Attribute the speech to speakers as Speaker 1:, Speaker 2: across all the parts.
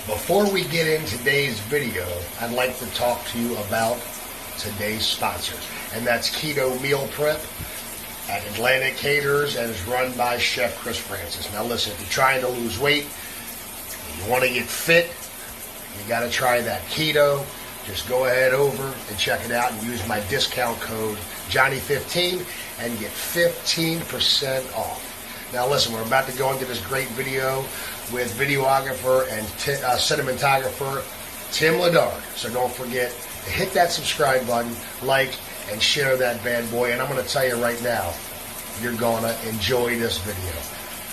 Speaker 1: Before we get in today's video, I'd like to talk to you about today's sponsors, and that's Keto Meal Prep at Atlantic Caterers, and is run by Chef Chris Francis. Now listen, if you're trying to lose weight, you want to get fit, you got to try that keto. Just go ahead over and check it out and use my discount code Johnny15 and get 15% off. Now listen, we're about to go into this great video with videographer and cinematographer Tim Lidard. So don't forget to hit that subscribe button, like, and share that bad boy. And I'm going to tell you right now, you're going to enjoy this video.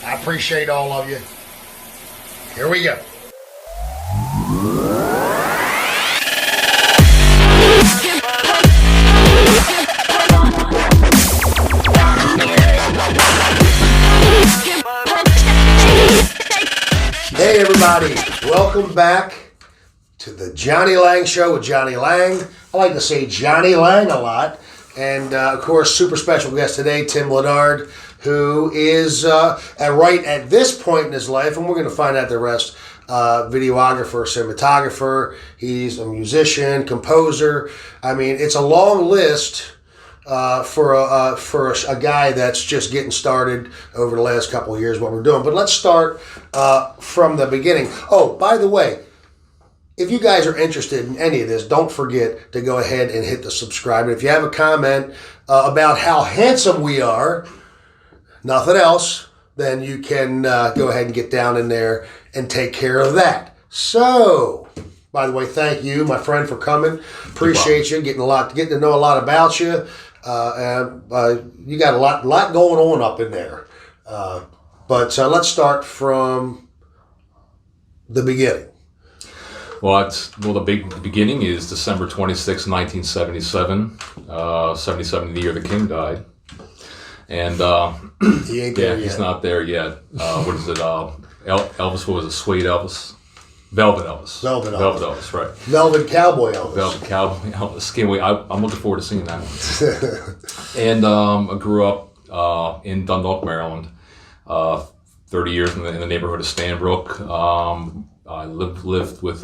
Speaker 1: I appreciate all of you. Here we go. Hey everybody, welcome back to the Johnny Laing Show with Johnny Laing. I like to say Johnny Laing a lot. And of course, super special guest today, Tim Lidard, who is right at this point in his life, and we're going to find out the rest, videographer, cinematographer. He's a musician, composer. I mean, it's a long list for a guy that's just getting started over the last couple of years, what we're doing. But let's start from the beginning. Oh, by the way, if you guys are interested in any of this, don't forget to go ahead and hit the subscribe. And if you have a comment about how handsome we are, nothing else, then you can go ahead and get down in there and take care of that. So, by the way, thank you, my friend, for coming. Appreciate you, getting to know a lot about you. You got a lot going on up in there. But let's start from the beginning.
Speaker 2: Well, the beginning is December 26, 1977. 77, the year the King died. And
Speaker 1: he ain't there yet.
Speaker 2: He's not there yet. What is it? Elvis, what was it? Suede Elvis? Velvet Elvis.
Speaker 1: Velvet
Speaker 2: Elvis, right.
Speaker 1: Velvet Cowboy Elvis.
Speaker 2: Velvet Cowboy Elvis. Can't wait. I'm looking forward to seeing that one. And I grew up in Dundalk, Maryland. 30 years in the neighborhood of Stanbrook. I lived with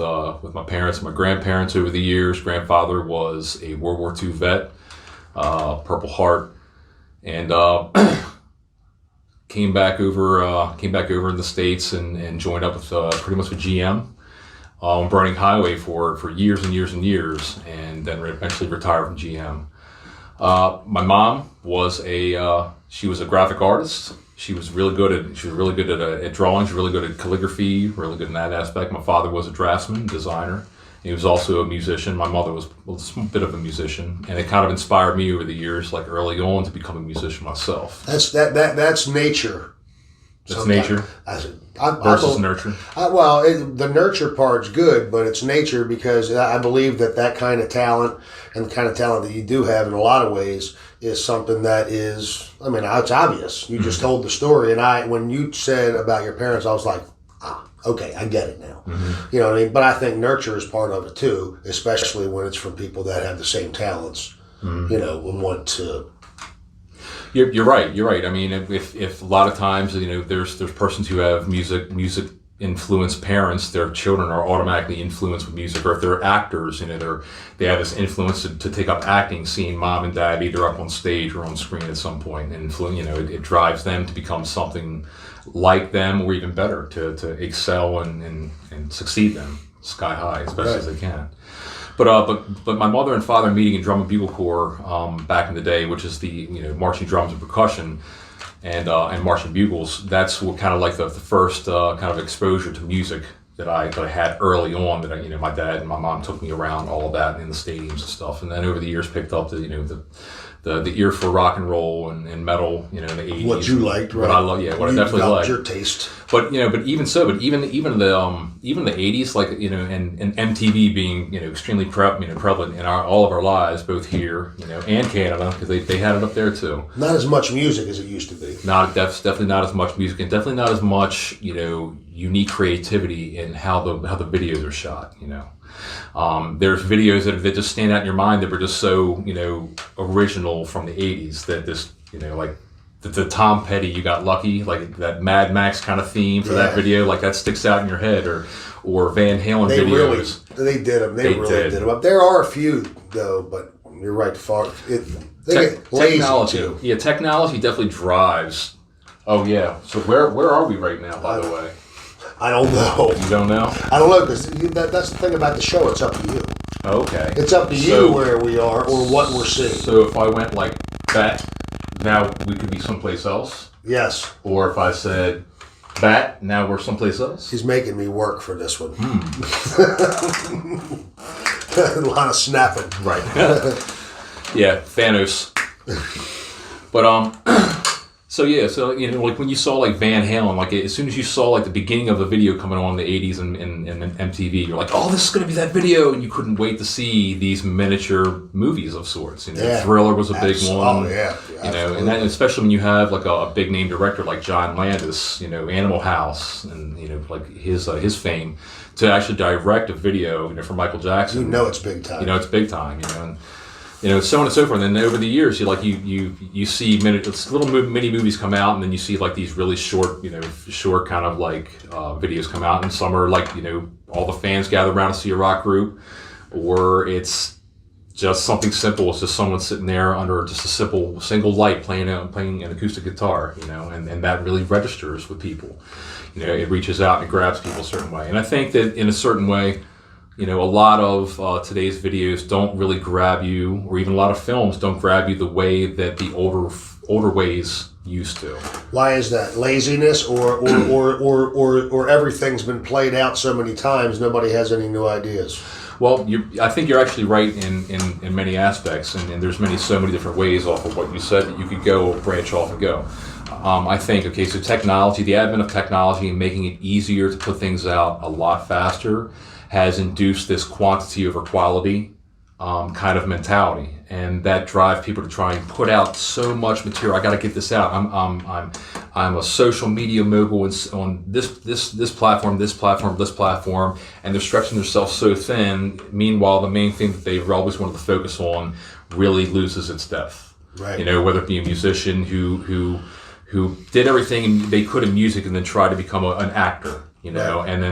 Speaker 2: my parents and my grandparents over the years. Grandfather was a World War II vet, Purple Heart, and came back over in the States and joined up with pretty much with GM on Burning Highway for years and years and years, and then eventually retired from GM. My mom was she was a graphic artist. She was really good at drawing. She was really good at calligraphy, really good in that aspect. My father was a draftsman, designer. He was also a musician. My mother was a bit of a musician, and it kind of inspired me over the years, like early on, to become a musician myself.
Speaker 1: That's nature.
Speaker 2: That's nature versus nurture.
Speaker 1: The nurture part's good, but it's nature, because I believe that kind of talent and the kind of talent that you do have in a lot of ways is something that is, I mean, it's obvious. You just told the story, and when you said about your parents, I was like, okay, I get it now. Mm-hmm. You know what I mean? But I think nurture is part of it too, especially when it's from people that have the same talents, and want to.
Speaker 2: You're right. I mean, if a lot of times, there's persons who have music influenced parents, their children are automatically influenced with music. Or if they're actors, they have this influence to take up acting, seeing mom and dad either up on stage or on screen at some point, and it drives them to become something like them, or even better, to excel and succeed them sky high as best as they can. But my mother and father meeting in Drum and Bugle Corps back in the day, which is the marching drums and percussion and marching bugles. That's what kind of like the first kind of exposure to music that I had early on. That my dad and my mom took me around all of that in the stadiums and stuff, and then over the years picked up the ear for rock and roll and metal, in the 80s.
Speaker 1: What you liked, right?
Speaker 2: What I love, what I definitely liked.
Speaker 1: Your taste.
Speaker 2: But even the 80s, like and MTV being extremely prevalent in all of our lives, both here and Canada, because they had it up there too.
Speaker 1: Not as much music as it used to be.
Speaker 2: Definitely not as much music, and definitely not as much unique creativity in how the videos are shot. There's videos that just stand out in your mind that were just so original from the 80s that this like the Tom Petty, You Got Lucky, like that Mad Max kind of theme for that video, like that sticks out in your head, or Van Halen
Speaker 1: They
Speaker 2: videos.
Speaker 1: They did them. They really did them. There are a few though, but you're right. They get lazy
Speaker 2: Technology,
Speaker 1: too.
Speaker 2: yeah, technology definitely drives. Oh yeah. So where are we right now? By the way,
Speaker 1: I don't know.
Speaker 2: you don't know.
Speaker 1: I don't know because that's the thing about the show. It's up to you.
Speaker 2: Okay.
Speaker 1: It's up to you where we are or what we're seeing.
Speaker 2: So if I went like that, now we could be someplace else.
Speaker 1: Yes.
Speaker 2: Or if I said that, now we're someplace else.
Speaker 1: He's making me work for this one. A lot of snapping.
Speaker 2: Right. Yeah, Thanos. But so like when you saw like Van Halen, like as soon as you saw like the beginning of a video coming on in the 80s and MTV, you're like, oh, this is gonna be that video, and you couldn't wait to see these miniature movies of sorts. Thriller was a big one.
Speaker 1: Oh yeah.
Speaker 2: And then especially when you have like a big name director like John Landis, Animal House, and like his fame, to actually direct a video, for Michael Jackson.
Speaker 1: It's big time.
Speaker 2: It's big time. And so on and so forth. And then over the years, you see little mini movies come out, and then you see like these really short kind of like videos come out. And some are like all the fans gather around to see a rock group, or it's just something simple. It's just someone sitting there under just a simple single light playing an acoustic guitar. And that really registers with people. It reaches out and grabs people a certain way. And I think that in a certain way, a lot of today's videos don't really grab you, or even a lot of films don't grab you the way that the older ways used to.
Speaker 1: Why is that? Laziness, or everything's been played out so many times, nobody has any new ideas?
Speaker 2: Well, I think you're actually right in many aspects, and there's so many different ways off of what you said that you could go branch off and go. I think, so technology, the advent of technology and making it easier to put things out a lot faster has induced this quantity over quality kind of mentality, and that drives people to try and put out so much material. I got to get this out. I'm a social media mogul on this platform, and they're stretching themselves so thin. Meanwhile, the main thing that they've always wanted to focus on really loses its depth.
Speaker 1: Right.
Speaker 2: Whether it be a musician who did everything they could in music and then tried to become an actor,
Speaker 1: Right.
Speaker 2: and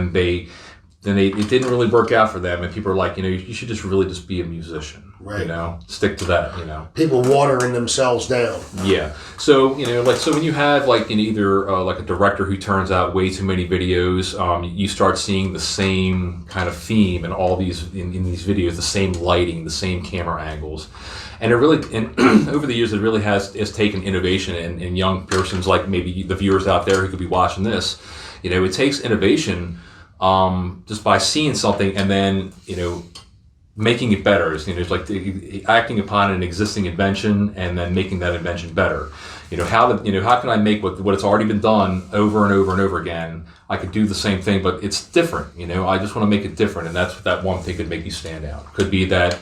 Speaker 2: then it didn't really work out for them, and people are like, you should just be a musician,
Speaker 1: right?
Speaker 2: Stick to that,
Speaker 1: People watering themselves down.
Speaker 2: Yeah. So so when you have like either like a director who turns out way too many videos, you start seeing the same kind of theme in all these in these videos, the same lighting, the same camera angles, and it really over the years it really has taken innovation in young persons like maybe the viewers out there who could be watching this. It takes innovation. Just by seeing something and then making it better. It's like acting upon an existing invention and then making that invention better. How can I make what it's already been done over and over and over again? I could do the same thing, but it's different. I just want to make it different, and that's that one thing could make you stand out. Could be that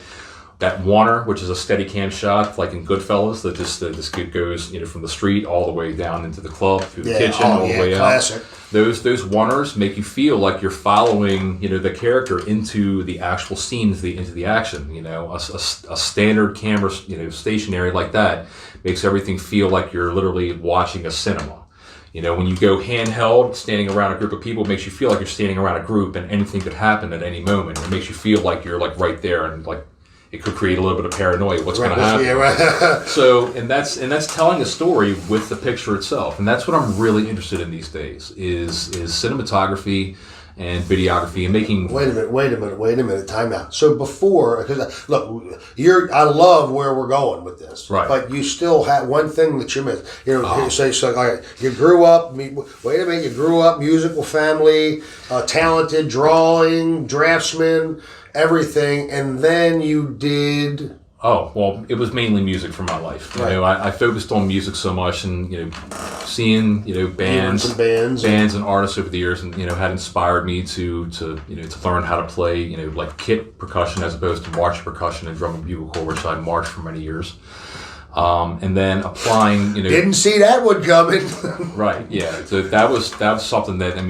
Speaker 2: Warner, which is a steady cam shot, like in Goodfellas, that this kid goes from the street all the way down into the club, through the kitchen, all the way
Speaker 1: classic.
Speaker 2: out. Those Warners make you feel like you're following the character into the actual scene, into the action. A standard camera stationary like that makes everything feel like you're literally watching a cinema. When you go handheld, standing around a group of people, it makes you feel like you're standing around a group and anything could happen at any moment. It makes you feel like you're like right there, and like it could create a little bit of paranoia. What's going to happen?
Speaker 1: Yeah, right.
Speaker 2: So, and that's telling a story with the picture itself, and that's what I'm really interested in these days is cinematography and videography and making.
Speaker 1: Wait a minute. Time out. So before, because look, I love where we're going with this,
Speaker 2: right?
Speaker 1: But you still have one thing that you missed. You say so. All right, you grew up. Wait a minute. You grew up musical family, talented, drawing, draftsman. Everything, and then you did.
Speaker 2: Oh well, it was mainly music for my life.
Speaker 1: Right.
Speaker 2: I focused on music so much, and seeing bands and artists over the years, and had inspired me to learn how to play like kit percussion as opposed to march percussion and drum and bugle corps, which I marched for many years. And then applying,
Speaker 1: didn't see that one coming.
Speaker 2: Right, yeah. So that was something that and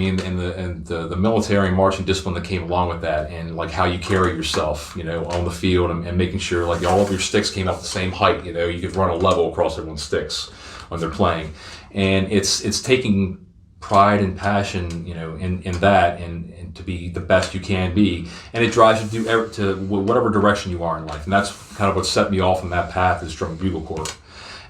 Speaker 2: the military and marching discipline that came along with that, and like how you carry yourself, on the field, and making sure like all of your sticks came up the same height. You could run a level across everyone's sticks when they're playing, and it's taking pride and passion, in that, and to be the best you can be, and it drives you to whatever direction you are in life, and that's kind of what set me off on that path is drum and bugle corps.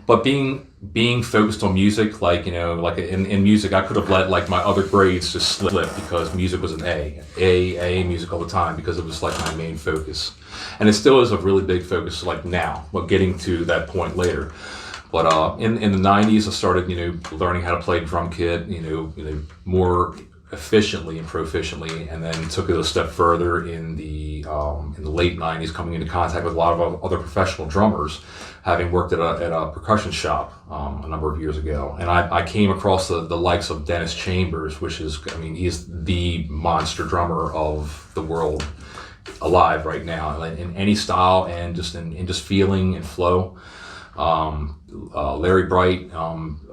Speaker 2: But being focused on music, like in music, I could have let like my other grades just slip because music was an A music all the time because it was like my main focus, and it still is a really big focus like now, but getting to that point later. But in the 90s, I started, learning how to play drum kit, more efficiently and proficiently, and then took it a step further in the late 90s, coming into contact with a lot of other professional drummers, having worked at a percussion shop a number of years ago. And I came across the likes of Dennis Chambers, which is, he's the monster drummer of the world alive right now, in any style and just in just feeling and flow. Larry Bright,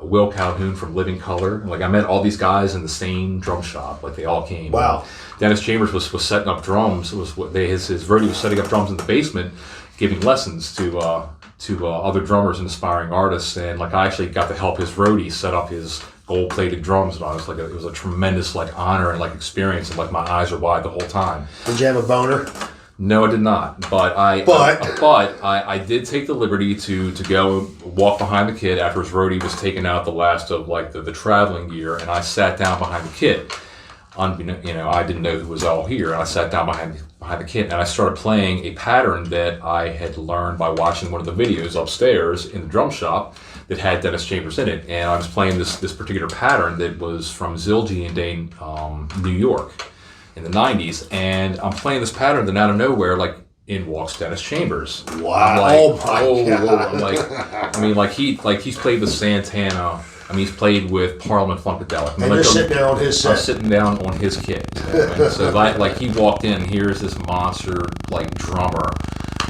Speaker 2: Will Calhoun from Living Color. Like, I met all these guys in the same drum shop. Like, they all came.
Speaker 1: Wow.
Speaker 2: Dennis Chambers was setting up drums. His roadie was setting up drums in the basement, giving lessons to other drummers and aspiring artists. And like, I actually got to help his roadie set up his gold-plated drums, and I was like, it was a tremendous like honor and like experience, and like my eyes are wide the whole time.
Speaker 1: Did you have a boner?
Speaker 2: No, I did not. But I did take the liberty to go walk behind the kit after his roadie was taking out the last of like the traveling gear, and I sat down behind the kit. I didn't know who was all here, and I sat down behind the kit, and I started playing a pattern that I had learned by watching one of the videos upstairs in the drum shop that had Dennis Chambers in it, and I was playing this particular pattern that was from Zildjian Day, New York, in the 90s, and I'm playing this pattern, then out of nowhere, like, in walks Dennis Chambers.
Speaker 1: Wow!
Speaker 2: I'm like,
Speaker 1: oh my God!
Speaker 2: I'm like, he's played with Santana. He's played with Parliament Funkadelic.
Speaker 1: And you're sitting there on his set.
Speaker 2: I'm sitting down on his kit. And so he walked in. Here's this monster like drummer,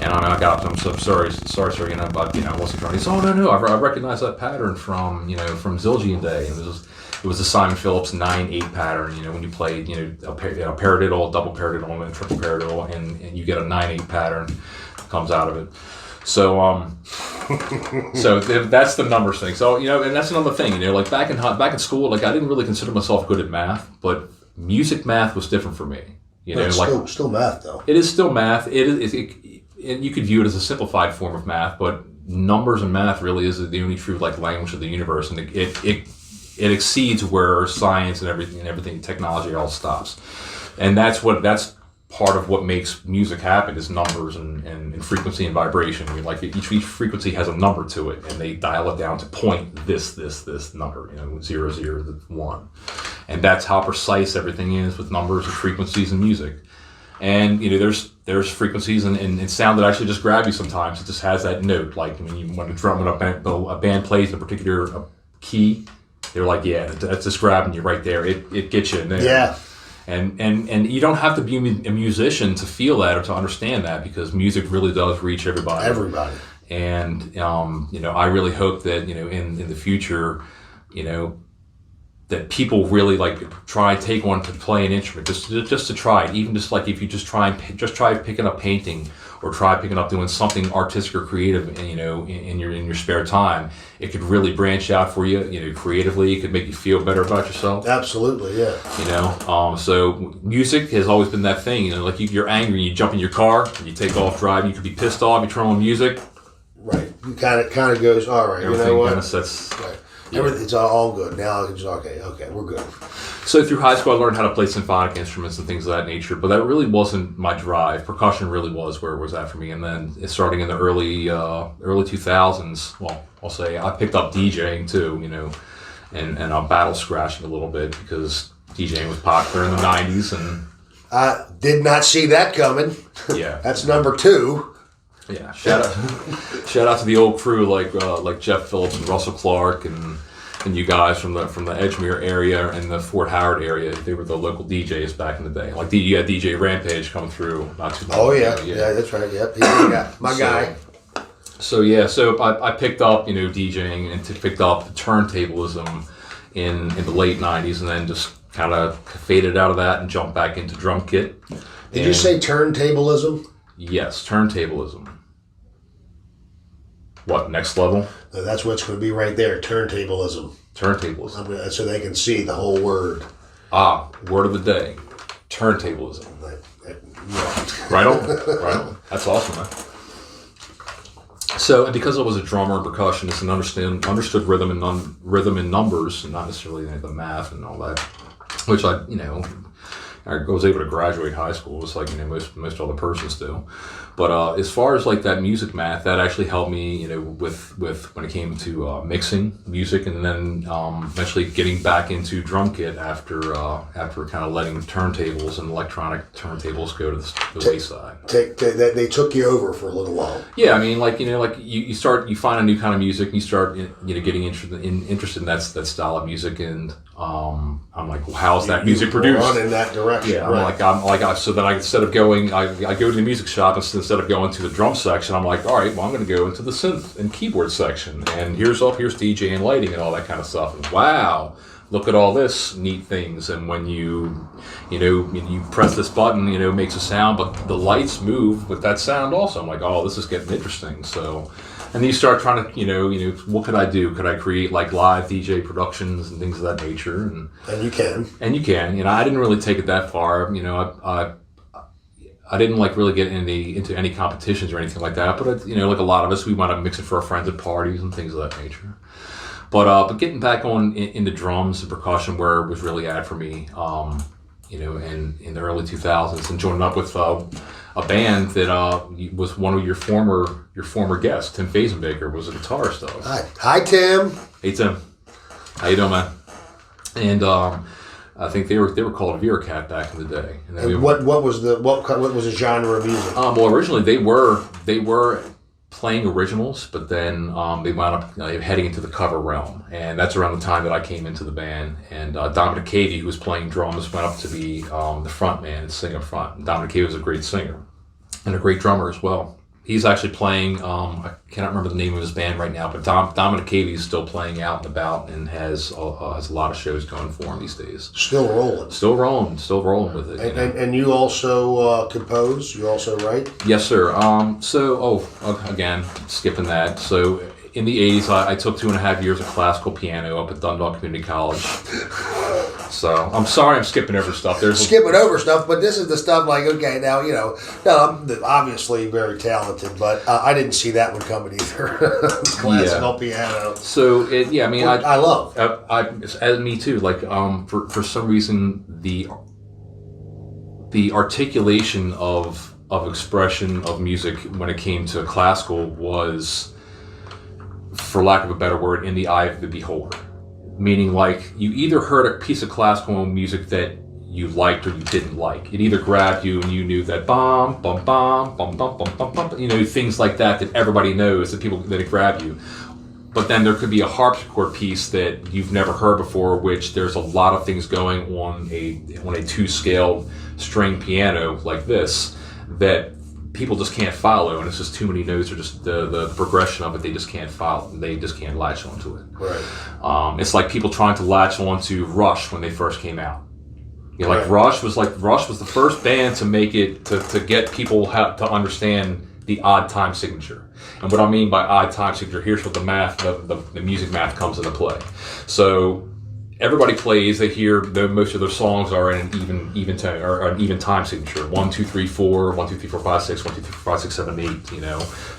Speaker 2: and I got up to him. So sorry, sir. But I wasn't trying. He said, "Oh no, I recognize that pattern from Zildjian Day." And it was the Simon Phillips 9/8 pattern. When you played a paradiddle, double paradiddle, and triple paradiddle, and you get a 9/8 pattern that comes out of it. So so that's the numbers thing. So and that's another thing. Like back in school, like I didn't really consider myself good at math, but music math was different for me.
Speaker 1: It's still math though.
Speaker 2: It is still math. And you could view it as a simplified form of math, but numbers and math really is the only true like language of the universe, and it exceeds where science and everything technology all stops. And that's part of what makes music happen is numbers and frequency and vibration. Like each frequency has a number to it, and they dial it down to point this number, 0, 0, 1. And that's how precise everything is with numbers and frequencies in music. And there's frequencies and sound that actually just grab you sometimes. It just has that note. Like when a band plays in a particular key, they're like, yeah, that's just grabbing you right there. It gets you in there.
Speaker 1: Yeah.
Speaker 2: And you don't have to be a musician to feel that or to understand that, because music really does reach everybody.
Speaker 1: Everybody.
Speaker 2: And I really hope that in the future, that people really like try and take one to play an instrument, just to try it. Even just like if you just try picking up painting, or try picking up doing something artistic or creative, in your spare time, it could really branch out for you. Creatively, it could make you feel better about yourself.
Speaker 1: Absolutely, yeah.
Speaker 2: So music has always been that thing. Like you're angry, you jump in your car, and you take off driving. You could be pissed off, you turn on music.
Speaker 1: Right. You kind of goes, all right.
Speaker 2: Everything
Speaker 1: you know what?
Speaker 2: Kind of sets.
Speaker 1: Right. Yeah. It's all good. Now I can just, okay, we're good.
Speaker 2: So through high school, I learned how to play symphonic instruments and things of that nature, but that really wasn't my drive. Percussion really was where it was at for me. And then starting in the early 2000s, well, I'll say I picked up DJing too, and I battle scratching a little bit because DJing was popular in the 90s. And
Speaker 1: I did not see that coming.
Speaker 2: Yeah.
Speaker 1: That's number 2.
Speaker 2: Yeah, shout out to the old crew like Jeff Phillips and Russell Clark and you guys from the Edgemere area and the Fort Howard area. They were the local DJs back in the day. Like you had DJ Rampage coming through not too long.
Speaker 1: Oh yeah, yeah, that's right. Yep, he's my guy.
Speaker 2: So I picked up DJing and picked up turntablism in the late '90s, and then just kind of faded out of that and jumped back into drum kit.
Speaker 1: Did you say turntablism?
Speaker 2: Yes, turntablism. What, next level?
Speaker 1: That's what's going to be right there, turntablism.
Speaker 2: Turntablism.
Speaker 1: So they can see the whole word.
Speaker 2: Word of the day. Turntablism.
Speaker 1: Yeah.
Speaker 2: Right on. Right on. That's awesome, man. So, and because I was a drummer and percussionist and understood rhythm and numbers, and not necessarily the math and all that, which I was able to graduate high school. It's like most other persons do. But as far as like that music math, that actually helped me, with when it came to mixing music, and then eventually getting back into drum kit after kind of letting turntables and electronic turntables go to the wayside.
Speaker 1: They took you over for a little while.
Speaker 2: Yeah, I mean, you find a new kind of music, and you start getting interested in that style of music, and I'm like, well, how's that music produced?
Speaker 1: Run in that direction.
Speaker 2: Yeah,
Speaker 1: right.
Speaker 2: So then instead of going, I go to the music shop instead of going to the drum section. I'm like, all right, well, I'm going to go into the synth and keyboard section, and here's DJ and lighting and all that kind of stuff. And wow, look at all this neat things. And when you press this button, it makes a sound, but the lights move with that sound also. I'm like, oh, this is getting interesting. So. And then you start trying to, what could I do? Could I create like live DJ productions and things of that nature? And
Speaker 1: you can.
Speaker 2: I didn't really take it that far. I didn't like really get into any competitions or anything like that. But like a lot of us, we wound up mixing for our friends at parties and things of that nature. But getting back into drums and percussion, where it was really at for me, in the early 2000s, and joining up with a band that was one of your former guests, Tim Lidard, was a guitarist of.
Speaker 1: Hi, Tim.
Speaker 2: Hey, Tim. How you doing, man? And I think they were called Veerkat back in the day.
Speaker 1: And what was the genre of music?
Speaker 2: Well, originally they were playing originals, but then they wound up heading into the cover realm, and that's around the time that I came into the band. And Dominic Cavey, who was playing drums, went up to be the front man and sing up front. And Dominic Cavey was a great singer and a great drummer as well. He's actually playing, I cannot remember the name of his band right now, but Dominic Cavey is still playing out and about, and has a lot of shows going for him these days.
Speaker 1: Still rolling
Speaker 2: with it.
Speaker 1: And you also compose? You also write?
Speaker 2: Yes, sir. Again, skipping that. So in the 80s, I took 2.5 years of classical piano up at Dundalk Community College. So I'm sorry I'm skipping over stuff.
Speaker 1: Skipping over stuff, but this is the stuff like, okay, now, I'm obviously very talented, but I didn't see that one coming either. Classical piano.
Speaker 2: So, I
Speaker 1: love.
Speaker 2: Me too. Like, for some reason, the articulation of expression of music when it came to classical was, for lack of a better word, in the eye of the beholder. Meaning, like, you either heard a piece of classical music that you liked or you didn't like. It either grabbed you and you knew that bum, bum, bum, bum, bum, bum, bum, bum, things like that everybody knows, that it grab you. But then there could be a harpsichord piece that you've never heard before, which there's a lot of things going on a 2-scaled string piano like this that people just can't follow, and it's just too many notes, or just the progression of it, they just can't follow. They just can't latch onto it.
Speaker 1: Right.
Speaker 2: It's like people trying to latch onto Rush when they first came out.
Speaker 1: Right.
Speaker 2: Rush was the first band to make it to get people to understand the odd time signature. And what I mean by odd time signature, here's what the music math comes into play. So everybody plays, they hear most of their songs are in an even time, or an even time signature. 1, 2, 3, 4, 1, 2, 3, 4, 5, 6, 1, 2, 3, 4, 5, 6, 7, 8,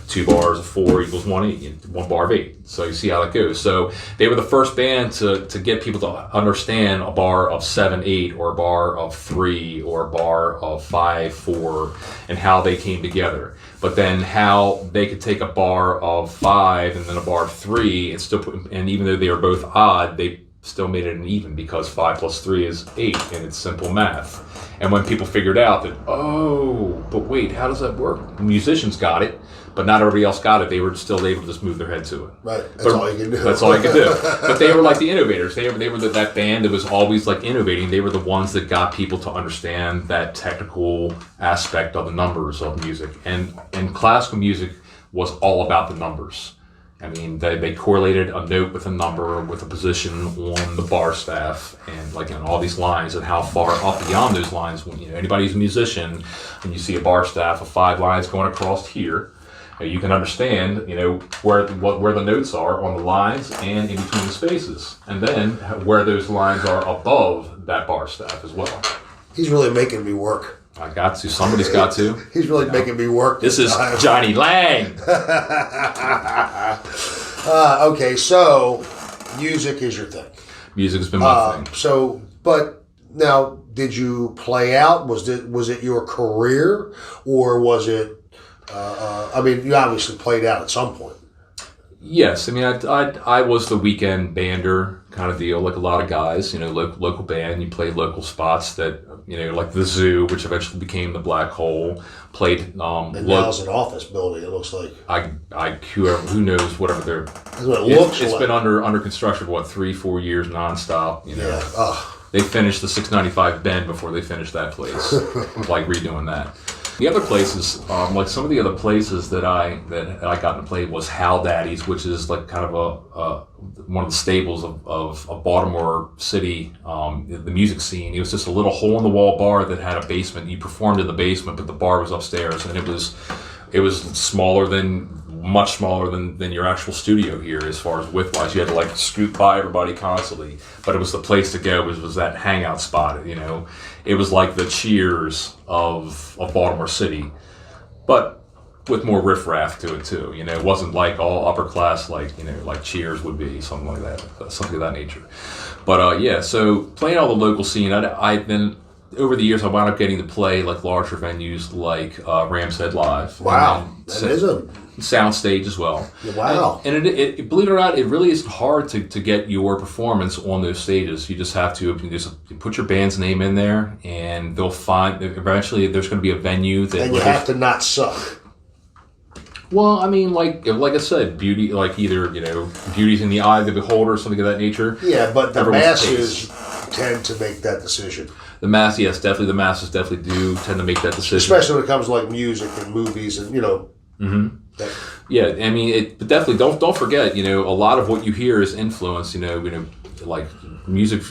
Speaker 2: 2 bars of 4 equals 1, 8, 1 bar of 8. So you see how that goes. So they were the first band to get people to understand a bar of 7, 8, or a bar of 3, or a bar of 5, 4, and how they came together. But then how they could take a bar of 5 and then a bar of 3 and still and even though they were both odd, they still made it an even, because 5 plus 3 is 8, and it's simple math. And when people figured out that, but wait, how does that work? The musicians got it, but not everybody else got it. They were still able to just move their head to it.
Speaker 1: Right, that's all you can do.
Speaker 2: That's all you can do. But they were like the innovators. They were that band that was always like innovating. They were the ones that got people to understand that technical aspect of the numbers of music. And classical music was all about the numbers. I mean, they correlated a note with a number, with a position on the bar staff, and on all these lines, and how far up beyond those lines. When anybody who's a musician, and you see a bar staff of 5 lines going across here, You can understand, where the notes are on the lines and in between the spaces, and then where those lines are above that bar staff as well.
Speaker 1: He's really making me work.
Speaker 2: I got to. Somebody's got to.
Speaker 1: He's really making me work.
Speaker 2: This is Johnny Laing.
Speaker 1: Okay, so music is your thing.
Speaker 2: Music has been my thing.
Speaker 1: So, but now, did you play out? Was it your career, or was it? I mean, you obviously played out at some point.
Speaker 2: Yes, I mean, I was the weekend bander kind of deal, like a lot of guys. Local band. You played local spots that like the Zoo, which eventually became the Black Hole. Played.
Speaker 1: And now it's an office building. It looks like.
Speaker 2: Who knows whatever they're.
Speaker 1: That's what it looks like.
Speaker 2: It's been under construction for 3-4 years nonstop.
Speaker 1: Yeah. Ugh.
Speaker 2: They finished the 695 Bend before they finished that place, like redoing that. The other places, like some of the other places that I got to play was Hal Daddy's, which is like kind of one of the staples of Baltimore City, the music scene. It was just a little hole in the wall bar that had a basement. You performed in the basement, but the bar was upstairs, and it was much smaller than your actual studio here as far as width-wise. You had to like scoot by everybody constantly, but it was the place to go. Was that hangout spot? It was like the Cheers of Baltimore City, but with more riffraff to it too. It wasn't like all upper class like Cheers would be, something like that, something of that nature. But yeah, so playing all the local scene, I then. Over the years, I wound up getting to play like larger venues like Ram's Head Live.
Speaker 1: Wow, that is a
Speaker 2: soundstage as well.
Speaker 1: Wow,
Speaker 2: and it believe it or not, it really isn't hard to get your performance on those stages. You just have to put your band's name in there, and they'll find eventually there's going to be a venue that.
Speaker 1: And you have to not suck.
Speaker 2: Well, I mean, like I said, beauty, like either beauty's in the eye of the beholder, or something of that nature.
Speaker 1: Yeah, but the masses tend to make that decision.
Speaker 2: The masses definitely do tend to make that decision,
Speaker 1: especially when it comes to like music and movies and
Speaker 2: Mm-hmm. Yeah, I mean, but definitely don't forget. A lot of what you hear is influence. Like music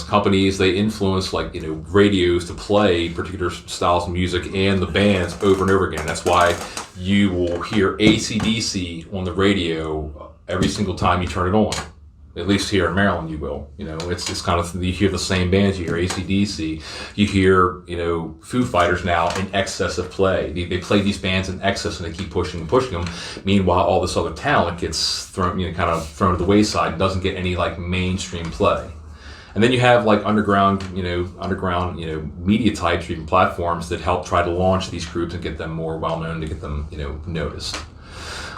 Speaker 2: companies, they influence radios to play particular styles of music and the bands over and over again. That's why you will hear AC/DC on the radio every single time you turn it on. At least here in Maryland, you will. It's kind of, you hear the same bands. You hear AC/DC. You hear, Foo Fighters now in excess of play. They play these bands in excess, and they keep pushing and pushing them. Meanwhile, all this other talent gets thrown, kind of thrown to the wayside and doesn't get any mainstream play. And then you have underground media types or even platforms that help try to launch these groups and get them more well known, to get them, noticed.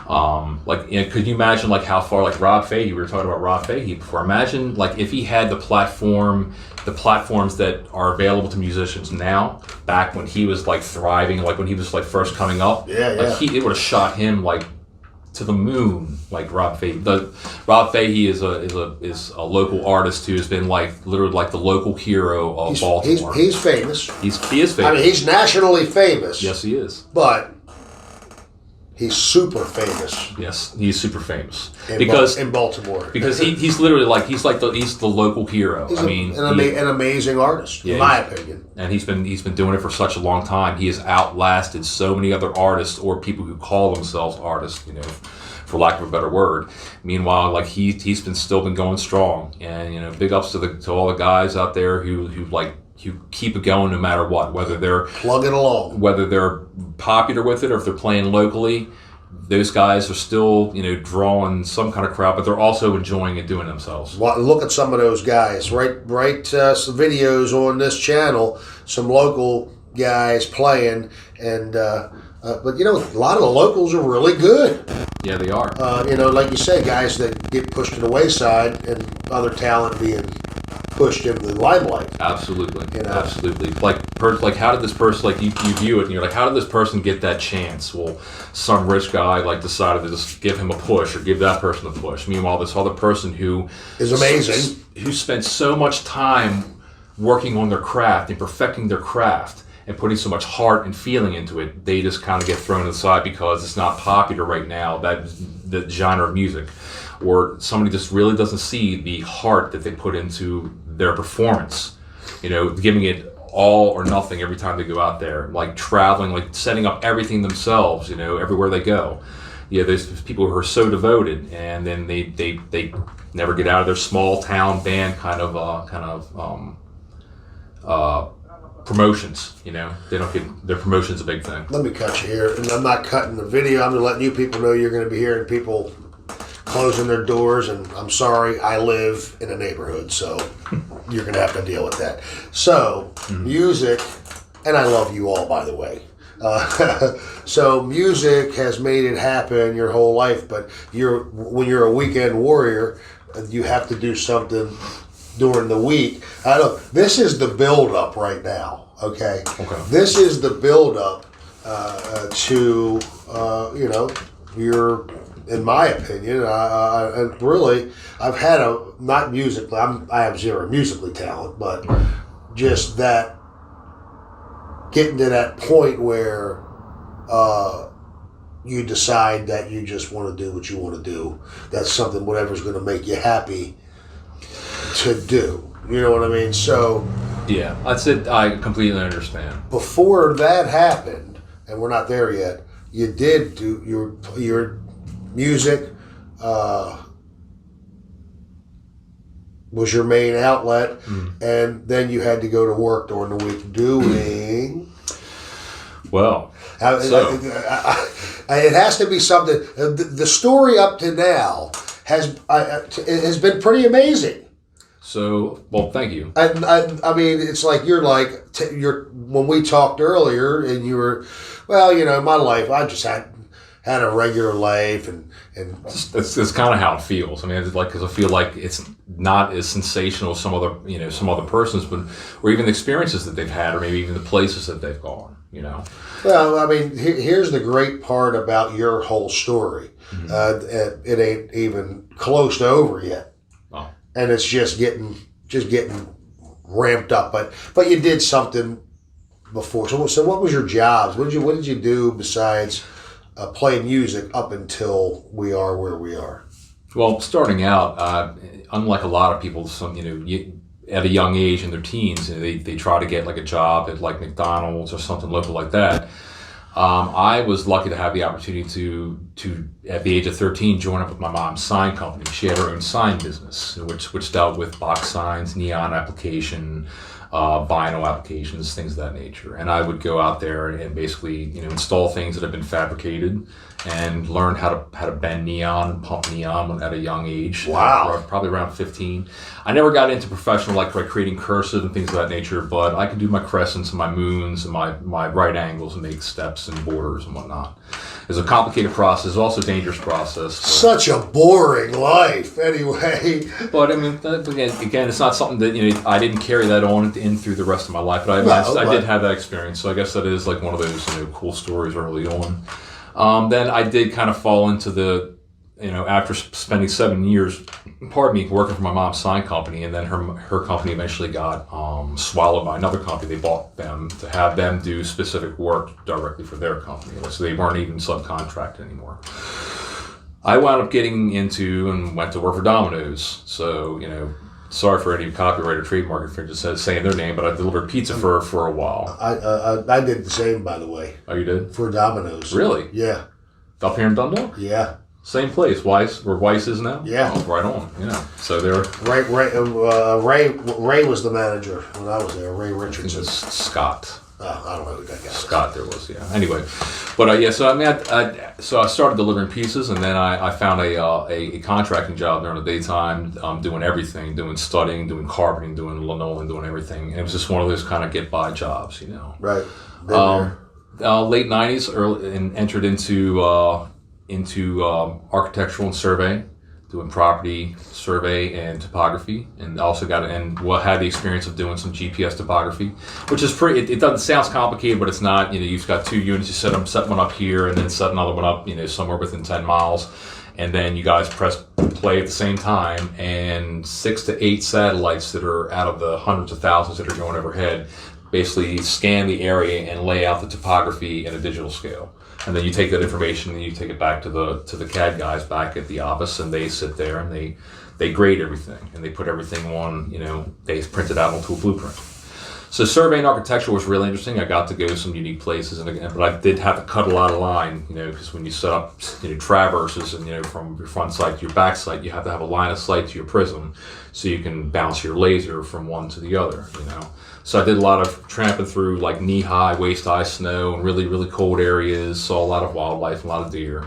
Speaker 2: Could you imagine how far Rob Fahey, we were talking about Rob Fahey before, imagine if he had the platforms that are available to musicians now, back when he was thriving, when he was first coming up. It would have shot him to the moon, Rob Fahey. Rob Fahey is a local artist who has been literally the local hero of Baltimore.
Speaker 1: He's famous.
Speaker 2: He is famous.
Speaker 1: I mean, he's nationally famous.
Speaker 2: Yes, he is.
Speaker 1: But he's super famous.
Speaker 2: Yes, he's super famous
Speaker 1: in Baltimore.
Speaker 2: Because he's literally he's the local hero.
Speaker 1: He's an amazing artist, in my opinion. And
Speaker 2: he's been doing it for such a long time. He has outlasted so many other artists or people who call themselves artists, for lack of a better word. Meanwhile, he's still been going strong. And big ups to all the guys out there who keep it going no matter what, whether they're
Speaker 1: plugging along,
Speaker 2: whether they're popular with it or if they're playing locally. Those guys are still, drawing some kind of crowd, but they're also enjoying it, doing themselves.
Speaker 1: Look at some of those guys. Write some videos on this channel. Some local guys playing, and but a lot of the locals are really good.
Speaker 2: Yeah, they are.
Speaker 1: Like you say, guys that get pushed to the wayside, and other talent being pushed into the limelight.
Speaker 2: Absolutely. Absolutely. How did this person, you view it and you're how did this person get that chance? Well, some rich guy decided to just give him a push or give that person a push. Meanwhile, this other person who
Speaker 1: is amazing,
Speaker 2: who spent so much time working on their craft and perfecting their craft and putting so much heart and feeling into it, they just kind of get thrown aside because it's not popular right now, the genre of music. Or somebody just really doesn't see the heart that they put into their performance, giving it all or nothing every time they go out there, like traveling, like setting up everything themselves, everywhere they go. Yeah, there's people who are so devoted, and then they never get out of their small town band kind of promotions. They don't get their promotion's a big thing.
Speaker 1: Let me cut you here, and I'm not cutting the video. I'm just letting you people know you're going to be hearing people closing their doors, and I'm sorry, I live in a neighborhood, so you're going to have to deal with that. So, music, and I love you all, by the way. So music has made it happen your whole life, but when you're a weekend warrior, you have to do something during the week. This is the build-up right now, okay? This is the build-up to, in my opinion, and really, I've had I have zero musically talent, but just that, getting to that point where you decide that you just want to do what you want to do. That's something, whatever's going to make you happy to do. You know what I mean? So
Speaker 2: yeah, that's it. I completely understand.
Speaker 1: Before that happened, and we're not there yet, you did do your music was your main outlet, and then you had to go to work during the week doing.
Speaker 2: Well,
Speaker 1: it has to be something. The story up to now has been pretty amazing.
Speaker 2: So, well, thank you.
Speaker 1: I mean, it's like you're when we talked earlier, and you were, my life, I just had a regular life, and
Speaker 2: it's kind of how it feels. I mean, it's like, because I feel like it's not as sensational as some other persons, but or even the experiences that they've had, or maybe even the places that they've gone.
Speaker 1: Well, I mean, here's the great part about your whole story. It ain't even close to over yet.
Speaker 2: Oh.
Speaker 1: And it's just getting ramped up. But you did something before. So what was your jobs? What did you do besides play music up until we are where we are?
Speaker 2: Well, starting out, unlike a lot of people, at a young age in their teens, they try to get like a job at like McDonald's or something local like that. I was lucky to have the opportunity to at the age of 13 join up with my mom's sign company. She had her own sign business, which dealt with box signs, neon application, vinyl applications, things of that nature. And I would go out there and basically install things that have been fabricated and learn how to bend neon, pump neon at a young age.
Speaker 1: Wow.
Speaker 2: Probably around 15. I never got into professional like creating cursive and things of that nature, but I could do my crescents and my moons and my right angles and make steps and borders and whatnot. It's a complicated process, also a dangerous process.
Speaker 1: Such a boring life, anyway.
Speaker 2: But I mean, again, it's not something that I didn't carry that on in through the rest of my life. But I did have that experience, so I guess that is like one of those cool stories early on. Then I did kind of fall into the, after spending 7 years, working for my mom's sign company, and then her company eventually got swallowed by another company. They bought them to have them do specific work directly for their company, so they weren't even subcontracted anymore. I wound up getting into and went to work for Domino's. So, sorry for any copyright or trademark infringement saying their name, but I delivered pizza for a while.
Speaker 1: I did the same, by the way.
Speaker 2: Oh, you did?
Speaker 1: For Domino's.
Speaker 2: Really?
Speaker 1: Yeah.
Speaker 2: Up here in Dundalk?
Speaker 1: Yeah.
Speaker 2: Same place, Weiss, where Weiss is now?
Speaker 1: Yeah.
Speaker 2: Oh, right on. Yeah. So they're...
Speaker 1: Ray was the manager when I was there. Ray Richardson.
Speaker 2: Scott.
Speaker 1: I don't know who that guy is.
Speaker 2: Scott there was, yeah. Anyway, but so I started delivering pieces, and then I found a contracting job during the daytime, doing everything, doing studding, doing carpeting, doing linoleum, doing everything. And it was just one of those kind of get by jobs,
Speaker 1: Right.
Speaker 2: Late 90s, and entered into architectural and survey, doing property survey and topography, and also had the experience of doing some GPS topography, which is pretty. It doesn't sound complicated, but it's not. You've got 2 units. You set one up here, and then set another one up. Somewhere within 10 miles, and then you guys press play at the same time, and 6 to 8 satellites that are out of the hundreds of thousands that are going overhead basically scan the area and lay out the topography at a digital scale. And then you take that information and you take it back to the CAD guys back at the office, and they sit there and they grade everything, and they put everything on, they print it out onto a blueprint. So survey and architecture was really interesting. I got to go to some unique places, but I did have to cut a lot of line, because when you set up, traverses and, from your front sight to your back sight, you have to have a line of sight to your prism so you can bounce your laser from one to the other, So I did a lot of tramping through like knee-high, waist-high snow and really, really cold areas, saw a lot of wildlife, a lot of deer.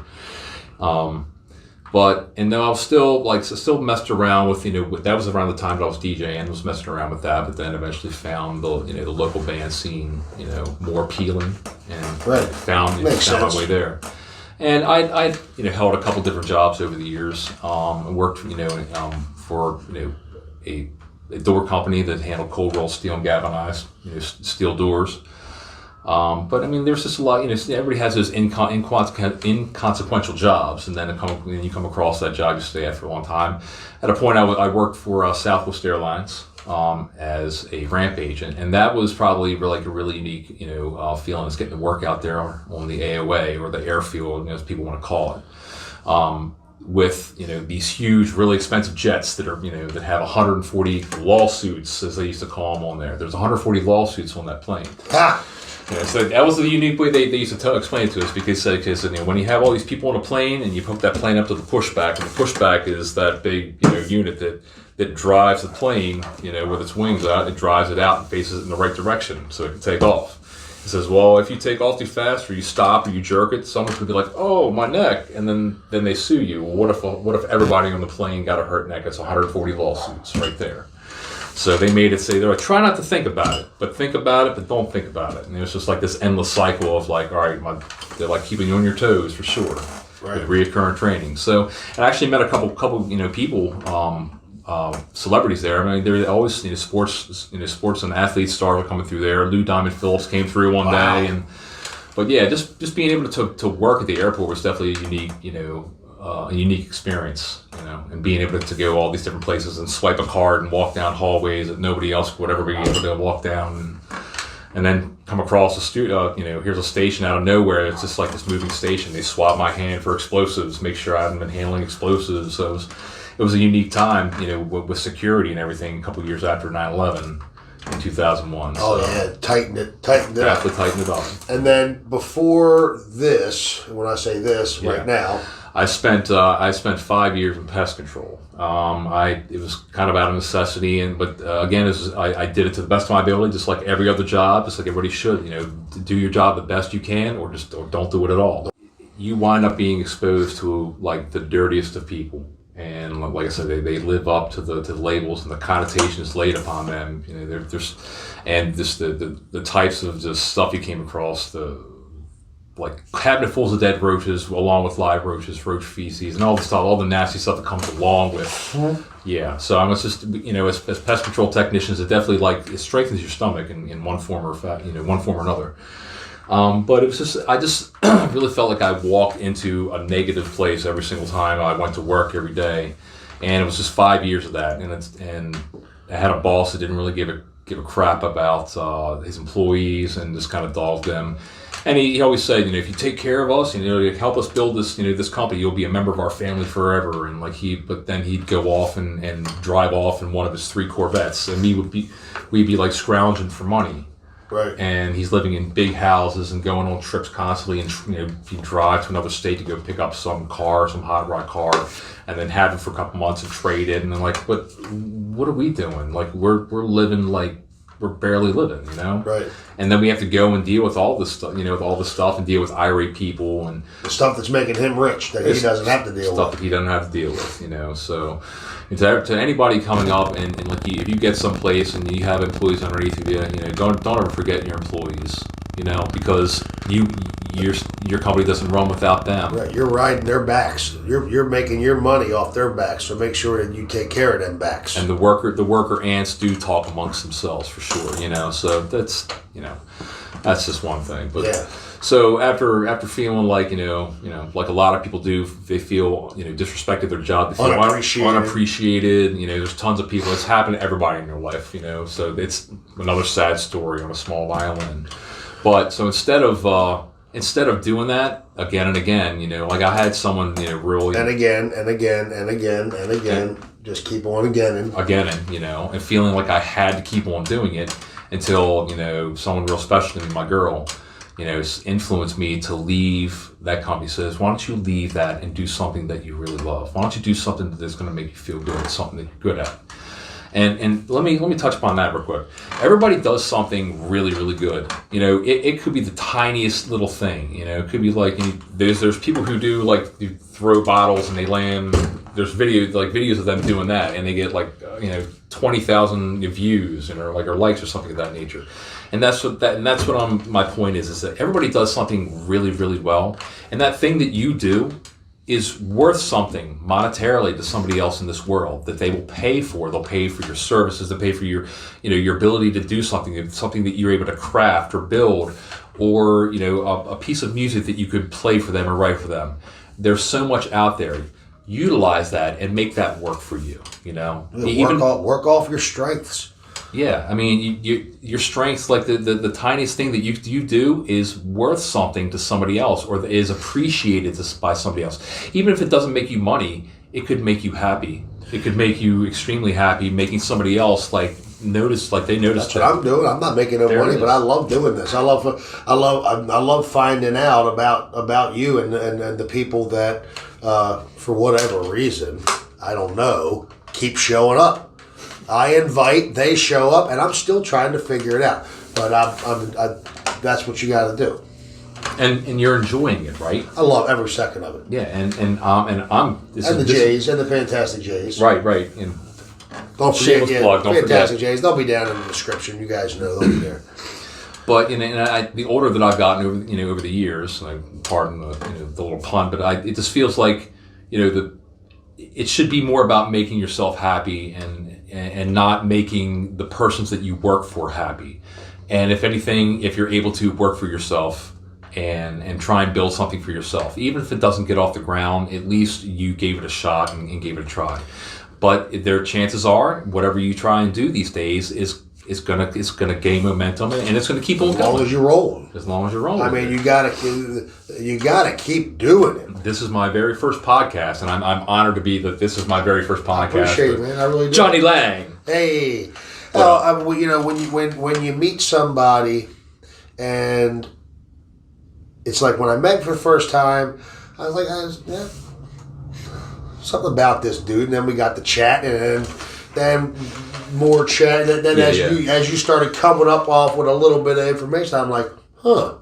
Speaker 2: I was still messed around with, that was around the time that I was DJing, was messing around with that, but then eventually found the local band scene, more appealing, and found my way there. And I held a couple different jobs over the years. I worked, for, a door company that handled cold roll steel and galvanized, steel doors. But I mean, there's just a lot, everybody has those inconsequential jobs, and then you come across that job, you stay at for a long time. At a point, I worked for Southwest Airlines as a ramp agent, and that was probably like a really unique, feeling, is getting to work out there on the AOA, or the airfield, as people want to call it. With these huge, really expensive jets that are that have 140 lawsuits, as they used to call them, on there. There's 140 lawsuits on that plane. So that was the unique way they used to explain it to us, because when you have all these people on a plane and you hook that plane up to the pushback, and the pushback is that big unit that drives the plane with its wings out, it drives it out and faces it in the right direction so it can take off. It says, well, if you take off too fast, or you stop, or you jerk it, someone's gonna be like, "Oh, my neck," and then they sue you. Well, what if everybody on the plane got a hurt neck? It's 140 lawsuits right there. So they made it say, they're like, try not to think about it, but think about it, but don't think about it. And it was just like this endless cycle of like, all right, they're like keeping you on your toes for sure, right? With reoccurring training. So I actually met a couple people, celebrities there. I mean, they're always sports and athletes stars are coming through there. Lou Diamond Phillips came through one day, but yeah, just being able to work at the airport was definitely a unique experience, and being able to go all these different places and swipe a card and walk down hallways that nobody else would ever be able to walk down, and then come across here's a station out of nowhere. It's just like this moving station. They swab my hand for explosives, make sure I haven't been handling explosives. So it was a unique time, with security and everything. A couple of years after 9/11 in 2001.
Speaker 1: Oh, so yeah, tightened it
Speaker 2: definitely tightened it up.
Speaker 1: And then before this, when I say this, right now,
Speaker 2: I spent 5 years in pest control. It was kind of out of necessity, but again, I did it to the best of my ability, just like every other job, just like everybody should. Do your job the best you can, or don't do it at all. You wind up being exposed to like the dirtiest of people, and like I said, they live up to the labels and the connotations laid upon them. And the types of just stuff you came across, like cabinetfuls of dead roaches, along with live roaches, roach feces, and all the stuff, all the nasty stuff that comes along with. Mm-hmm. Yeah, so I was just, as pest control technicians, it definitely it strengthens your stomach in one form or another. But it was just, I just really felt like I walked into a negative place every single time I went to work every day, and it was just 5 years of that. And I had a boss that didn't really give a crap about his employees, and just kind of dogged them. And he always said, if you take care of us, help us build this, this company, you'll be a member of our family forever. And but then he'd go off and drive off in one of his 3 Corvettes, and we'd be like scrounging for money.
Speaker 1: Right.
Speaker 2: And he's living in big houses and going on trips constantly, and he'd drive to another state to go pick up some hot rod car, and then have it for a couple months and trade it. And then what are we doing? Like we're living like we're barely living,
Speaker 1: Right.
Speaker 2: And then we have to go and deal with all this stuff, with all this stuff, and deal with irate people and
Speaker 1: the stuff that's making him rich that he doesn't have to deal with.
Speaker 2: Stuff that he doesn't have to deal with, So to anybody coming up and if you get someplace and you have employees underneath you, don't ever forget your employees, because your company doesn't run without them.
Speaker 1: Right, you're riding their backs. You're making your money off their backs, so make sure that you take care of them backs.
Speaker 2: And the worker ants do talk amongst themselves for sure, So that's just one thing. But
Speaker 1: yeah.
Speaker 2: So after feeling like like a lot of people do, they feel disrespected their job, they feel unappreciated. There's tons of people. It's happened to everybody in their life. So it's another sad story on a small violin. But so instead of doing that again and again, like I had someone really
Speaker 1: and again and again and again and again, just keep on again and
Speaker 2: feeling like I had to keep on doing it. until, someone real special to me, my girl, influenced me to leave that company. Says, why don't you leave that and do something that you really love? Why don't you do something that's going to make you feel good, something that you're good at? And let me touch upon that real quick. Everybody does something really, really good. It could be the tiniest little thing. It could be like, there's people who do, like, you throw bottles and they land. There's videos of them doing that, and they get 20,000 views or likes or something of that nature. And that's what my point is that everybody does something really, really well, and that thing that you do is worth something monetarily to somebody else in this world that they will pay for. They'll pay for your services. They'll pay for your ability to do something that you're able to craft or build, or a piece of music that you could play for them or write for them. There's so much out there. Utilize that and make that work for you.
Speaker 1: Work off your strengths.
Speaker 2: Yeah, I mean, your strengths, like the tiniest thing that you do, is worth something to somebody else, or is appreciated by somebody else. Even if it doesn't make you money, it could make you happy. It could make you extremely happy, making somebody else notice.
Speaker 1: That's what I'm doing. I'm not making no money, but I love doing this. I love finding out about you and the people that, for whatever reason, I don't know, keep showing up. I invite, they show up, and I'm still trying to figure it out. But that's what you got to do.
Speaker 2: And you're enjoying it, right?
Speaker 1: I love every second of it.
Speaker 2: Yeah, and the
Speaker 1: Jays and the Fantastic Jays.
Speaker 2: Right. And
Speaker 1: don't forget,
Speaker 2: plug. Don't
Speaker 1: Fantastic
Speaker 2: forget.
Speaker 1: Jays. They'll be down in the description. You guys know they'll be there.
Speaker 2: But the older that I've gotten over the years, pardon the little pun, but it just feels like it should be more about making yourself happy and not making the persons that you work for happy. And if anything, if you're able to work for yourself and try and build something for yourself, even if it doesn't get off the ground, at least you gave it a shot and gave it a try. But their chances are, whatever you try and do these days is gonna gain momentum, and it's gonna keep on going.
Speaker 1: As long as you're rolling.
Speaker 2: As long as you're rolling.
Speaker 1: I mean, you gotta keep doing it.
Speaker 2: This is my very first podcast, and I'm honored to be that this is my very first podcast.
Speaker 1: I appreciate it, man. I really do.
Speaker 2: Johnny Laing.
Speaker 1: Hey, when you meet somebody, and it's like when I met for the first time, I was like, something about this dude, and then we got to chat, and then more chat. Then as you started coming up off with a little bit of information, I'm like, huh.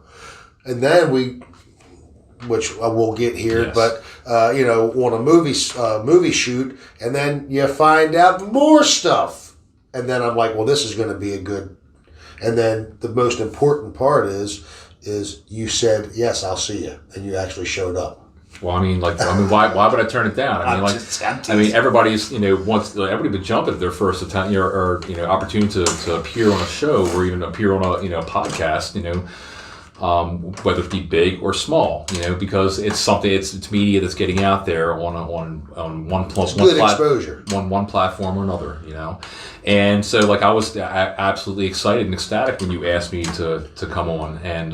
Speaker 1: And then which we'll get here, yes. But on a movie shoot, and then you find out more stuff, and then I'm like, well, this is going to be a good. And then the most important part is you said yes, I'll see you, and you actually showed up.
Speaker 2: Well, why would I turn it down? Everybody's, everybody would jump at their first attempt or opportunity to appear on a show or even appear on a podcast, whether it be big or small, because it's media that's getting out there on one
Speaker 1: exposure,
Speaker 2: one platform or another, and so I was absolutely excited and ecstatic when you asked me to come on, and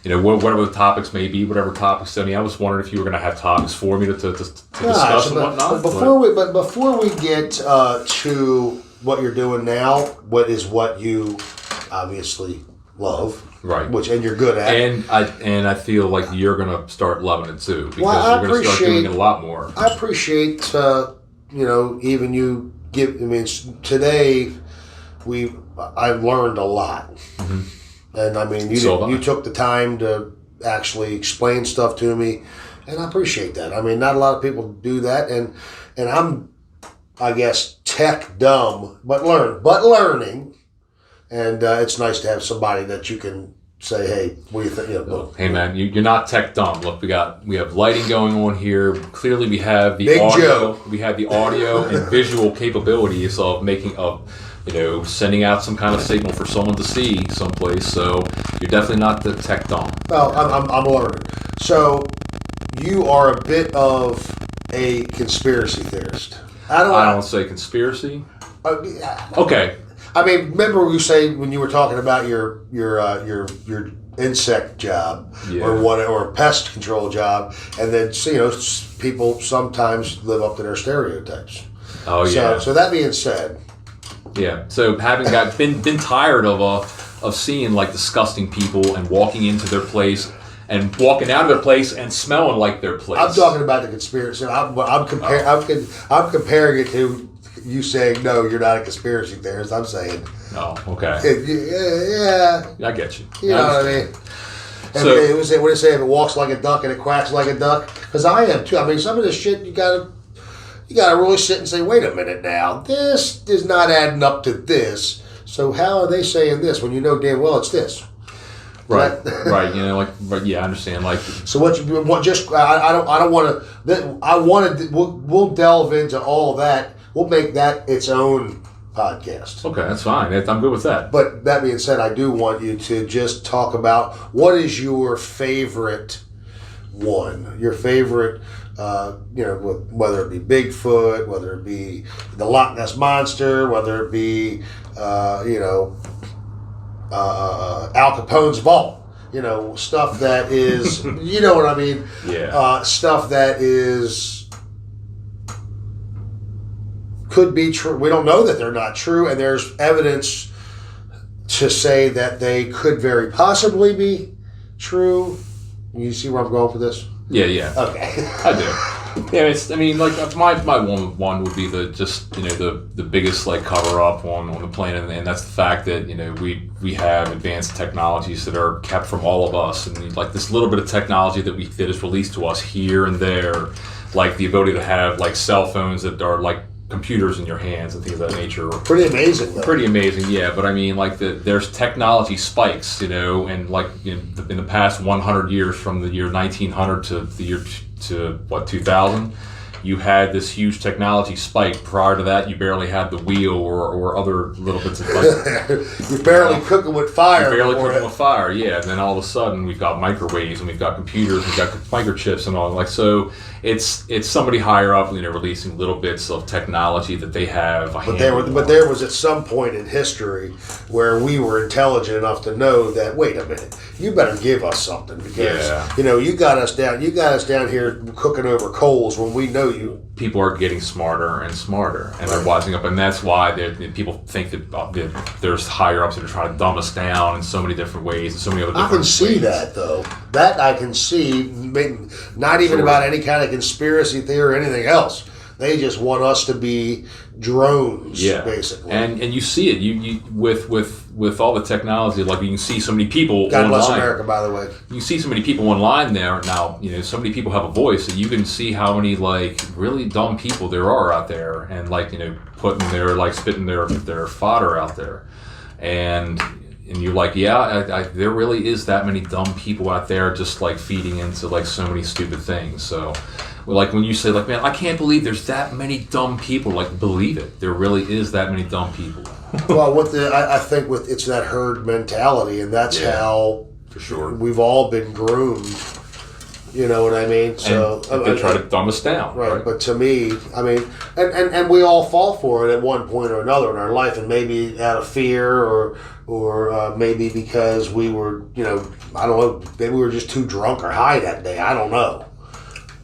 Speaker 2: whatever the topics may be, whatever topics. I was wondering if you were going to have topics for me to discuss and whatnot.
Speaker 1: But before we get to what you're doing now, what you obviously love,
Speaker 2: right?
Speaker 1: And you're good at,
Speaker 2: and I feel like you're going to start loving it too, because you're going to start doing it a lot more.
Speaker 1: I appreciate even you give. Today I've learned a lot. Mm-hmm. And you took the time to actually explain stuff to me, and I appreciate that. Not a lot of people do that, and I'm, I guess, tech dumb, but learning, and it's nice to have somebody that you can say, hey, what do you think? Look,
Speaker 2: hey man, you're not tech dumb. Look, we have lighting going on here. Clearly, we have the
Speaker 1: Big
Speaker 2: audio.
Speaker 1: Joe.
Speaker 2: We have the audio and visual capabilities of sending out some kind of signal for someone to see someplace. So you're definitely not the tech dumb.
Speaker 1: Well, I'm learning. So you are a bit of a conspiracy theorist. I don't
Speaker 2: say conspiracy. Okay.
Speaker 1: Remember you say when you were talking about your insect job,
Speaker 2: yeah,
Speaker 1: or pest control job, and then people sometimes live up to their stereotypes.
Speaker 2: Oh yeah.
Speaker 1: So that being said,
Speaker 2: Yeah. So having been tired of seeing like disgusting people and walking into their place and walking out of their place and smelling like their place.
Speaker 1: I'm talking about the conspiracy. I'm comparing it to you saying no, you're not a conspiracy theorist. I'm saying.
Speaker 2: Oh, okay.
Speaker 1: Yeah.
Speaker 2: I get you.
Speaker 1: You know what I mean?
Speaker 2: So,
Speaker 1: what do they say? If it walks like a duck and it quacks like a duck? Because I am too. I mean, some of this shit you gotta really sit and say, wait a minute now, this is not adding up to this. So how are they saying this when you know damn well it's this?
Speaker 2: right, right. You know, like, yeah, I understand. Like,
Speaker 1: so what you want? Just I don't want to. I want to. We'll delve into all of that. We'll make that its own podcast.
Speaker 2: Okay, that's fine. I'm good with that.
Speaker 1: But that being said, I do want you to just talk about what is your favorite one, your favorite, whether it be Bigfoot, whether it be the Loch Ness Monster, whether it be, Al Capone's vault. Stuff that is, you know what I mean?
Speaker 2: Yeah.
Speaker 1: Stuff that could be true. We don't know that they're not true, and there's evidence to say that they could very possibly be true. You see where I'm going with this?
Speaker 2: Yeah.
Speaker 1: Okay.
Speaker 2: I do. Yeah, like my one would be the biggest like cover up on the planet, and that's the fact that we have advanced technologies that are kept from all of us, and like this little bit of technology that is released to us here and there, like the ability to have like cell phones that are like computers in your hands and things of that nature.
Speaker 1: Pretty amazing, though.
Speaker 2: Pretty amazing, yeah. But I mean, like there's technology spikes, and like in the past 100 years, from the year 1900 to the year 2000, you had this huge technology spike. Prior to that, you barely had the wheel or other little bits of like
Speaker 1: you're barely cooking with fire.
Speaker 2: With fire, yeah. And then all of a sudden, we've got microwaves and we've got computers, we've got microchips and all. Like, so it's somebody higher up, releasing little bits of technology that they have.
Speaker 1: But there was at some point in history where we were intelligent enough to know that, wait a minute, you better give us something, because you got us down here cooking over coals when we know you.
Speaker 2: People are getting smarter and smarter, and they're wising up, and that's why people think that there's higher ups that are trying to dumb us down in so many different ways and so many other different ways.
Speaker 1: I can see that, though. That I can see, not even about any kind of conspiracy theory or anything else. They just want us to be drones, basically.
Speaker 2: And you see it. You with all the technology, like you can see so many people
Speaker 1: God
Speaker 2: online.
Speaker 1: bless America, by the way.
Speaker 2: You see so many people online there now. So many people have a voice, and you can see how many like really dumb people there are out there, and like putting their like spitting their fodder out there, and you're like, there really is that many dumb people out there just like feeding into like so many stupid things. So like when you say like, man, I can't believe there's that many dumb people, like believe it, there really is that many dumb people.
Speaker 1: Well, I think it's that herd mentality, and that's how
Speaker 2: for sure
Speaker 1: we've all been groomed. You know what I mean? So
Speaker 2: and they try to dumb us down,
Speaker 1: right? But to me, I mean, and we all fall for it at one point or another in our life, and maybe out of fear or maybe because we were, I don't know, maybe we were just too drunk or high that day. I don't know.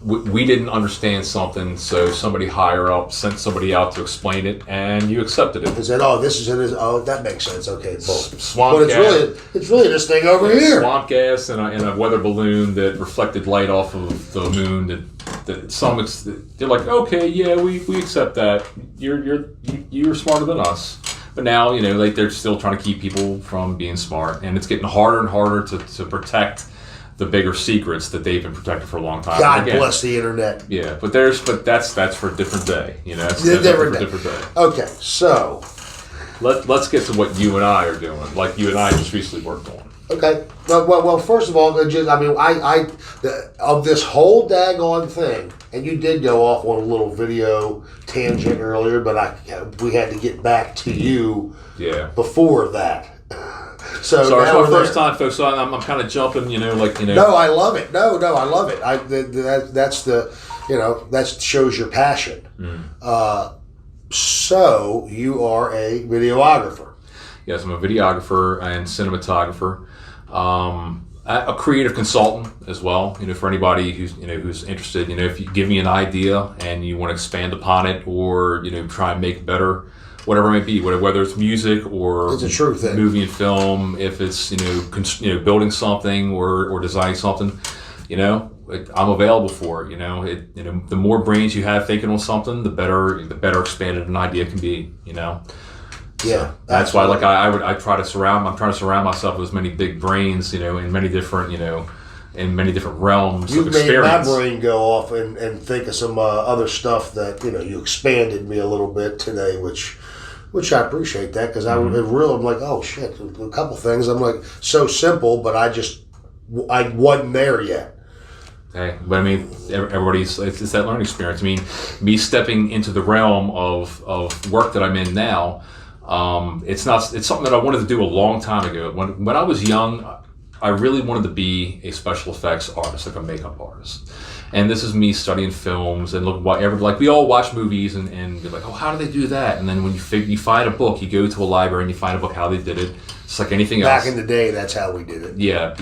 Speaker 2: We didn't understand something, so somebody higher up sent somebody out to explain it, and you accepted it.
Speaker 1: And said, that makes sense. Okay,
Speaker 2: swamp
Speaker 1: but
Speaker 2: gas.
Speaker 1: It's really this thing over here.
Speaker 2: Swamp gas and a weather balloon that reflected light off of the moon. They're like, okay, yeah, we accept that. You're smarter than us. But now, like they're still trying to keep people from being smart, and it's getting harder and harder to protect the bigger secrets that they've been protected for a long time.
Speaker 1: God bless the internet.
Speaker 2: Yeah, but that's for a different day. That's
Speaker 1: for
Speaker 2: a different day.
Speaker 1: Okay, so
Speaker 2: let's get to what you and I are doing. Like you and I just recently worked on.
Speaker 1: Okay. Well, first of all, of this whole daggone thing, and you did go off on a little video tangent earlier, but we had to get back to you. Before that. So
Speaker 2: sorry, it's my first time, folks. So I'm kind of jumping,
Speaker 1: No, I love it. No, I love it. That shows your passion. So you are a videographer.
Speaker 2: Yes, I'm a videographer and cinematographer. A creative consultant as well. For anybody who's interested. If you give me an idea and you want to expand upon it, or try and make it better, whatever it may be, whether it's music or
Speaker 1: it's a true thing.
Speaker 2: Movie and film, if it's building something or designing something, I'm available for it. The more brains you have thinking on something, the better expanded an idea can be.
Speaker 1: Yeah,
Speaker 2: that's why I'm trying to surround myself with as many big brains, in many different realms of experience.
Speaker 1: You've made my brain go off and think of some other stuff that you expanded me a little bit today, which I appreciate that, because I'm like, oh shit, a couple things I'm like, so simple, but I wasn't there yet.
Speaker 2: Okay, but I mean, it's that learning experience. I mean, me stepping into the realm of work that I'm in now, it's something that I wanted to do a long time ago. When I was young, I really wanted to be a special effects artist, like a makeup artist. And this is me studying films and we all watch movies and be like, oh, how do they do that? And then when you find a book, you go to a library and you find a book how they did it. It's like anything else.
Speaker 1: Back in the day, that's how we did it.
Speaker 2: Yeah.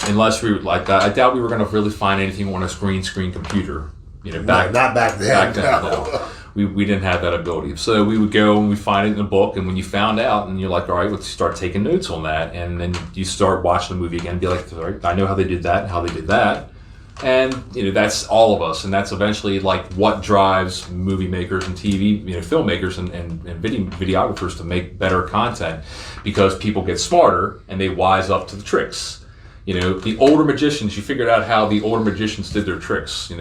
Speaker 2: Unless we like that, I doubt we were going to really find anything on a green screen computer.
Speaker 1: Not back then.
Speaker 2: No. We didn't have that ability. So we would go and we find it in a book, and when you found out, and you're like, all right, let's start taking notes on that, and then you start watching the movie again and be like, all right, I know how they did that and how they did that. And that's all of us, and that's eventually like what drives movie makers and TV, filmmakers and videographers to make better content, because people get smarter and they wise up to the tricks. The older magicians, you figured out how the older magicians did their tricks,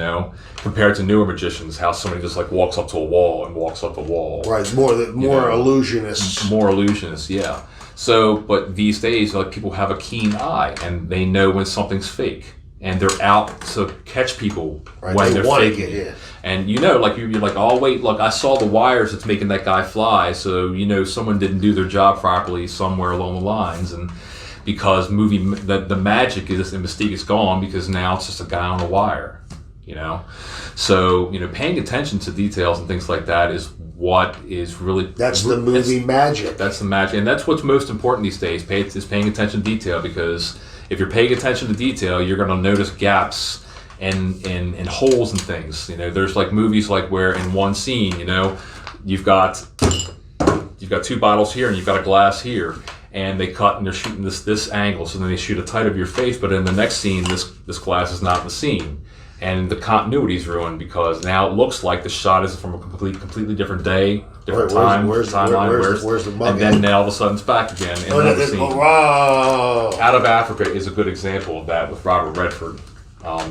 Speaker 2: compared to newer magicians, how somebody just like walks up to a wall and walks up the wall.
Speaker 1: Right, more illusionists.
Speaker 2: More illusionists, yeah. So, but these days, like, people have a keen eye and they know when something's fake. And they're out to catch people when they're faking it. Yeah. And you're like, oh wait, look, I saw the wires that's making that guy fly, so someone didn't do their job properly somewhere along the lines, and because the magic is and mystique is gone, because now it's just a guy on a wire. So paying attention to details and things like that is what is really
Speaker 1: the movie magic.
Speaker 2: That's the magic, and that's what's most important these days. Is paying attention to detail, because if you're paying attention to detail, you're going to notice gaps and holes in things. There's like movies like where in one scene, you've got two bottles here and you've got a glass here, and they cut and they're shooting this angle, so then they shoot a tight of your face, but in the next scene, this glass is not in the scene, and the continuity is ruined, because now it looks like the shot is from a completely different day, different time, timeline. Where's the mug? And then all of a sudden it's back again.
Speaker 1: Wow!
Speaker 2: Out of Africa is a good example of that with Robert Redford.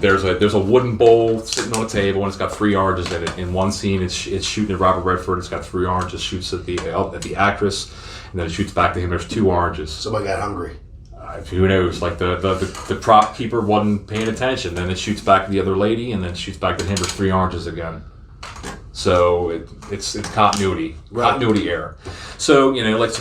Speaker 2: There's a wooden bowl sitting on a table, and it's got 3 oranges in it. In one scene, it's shooting at Robert Redford. It's got 3 oranges. Shoots at the actress, and then it shoots back to him. There's 2 oranges.
Speaker 1: Somebody got hungry.
Speaker 2: Who knows? Like the prop keeper wasn't paying attention. Then it shoots back to the other lady, and then shoots back to him. There's 3 oranges again. So it's continuity, continuity error. So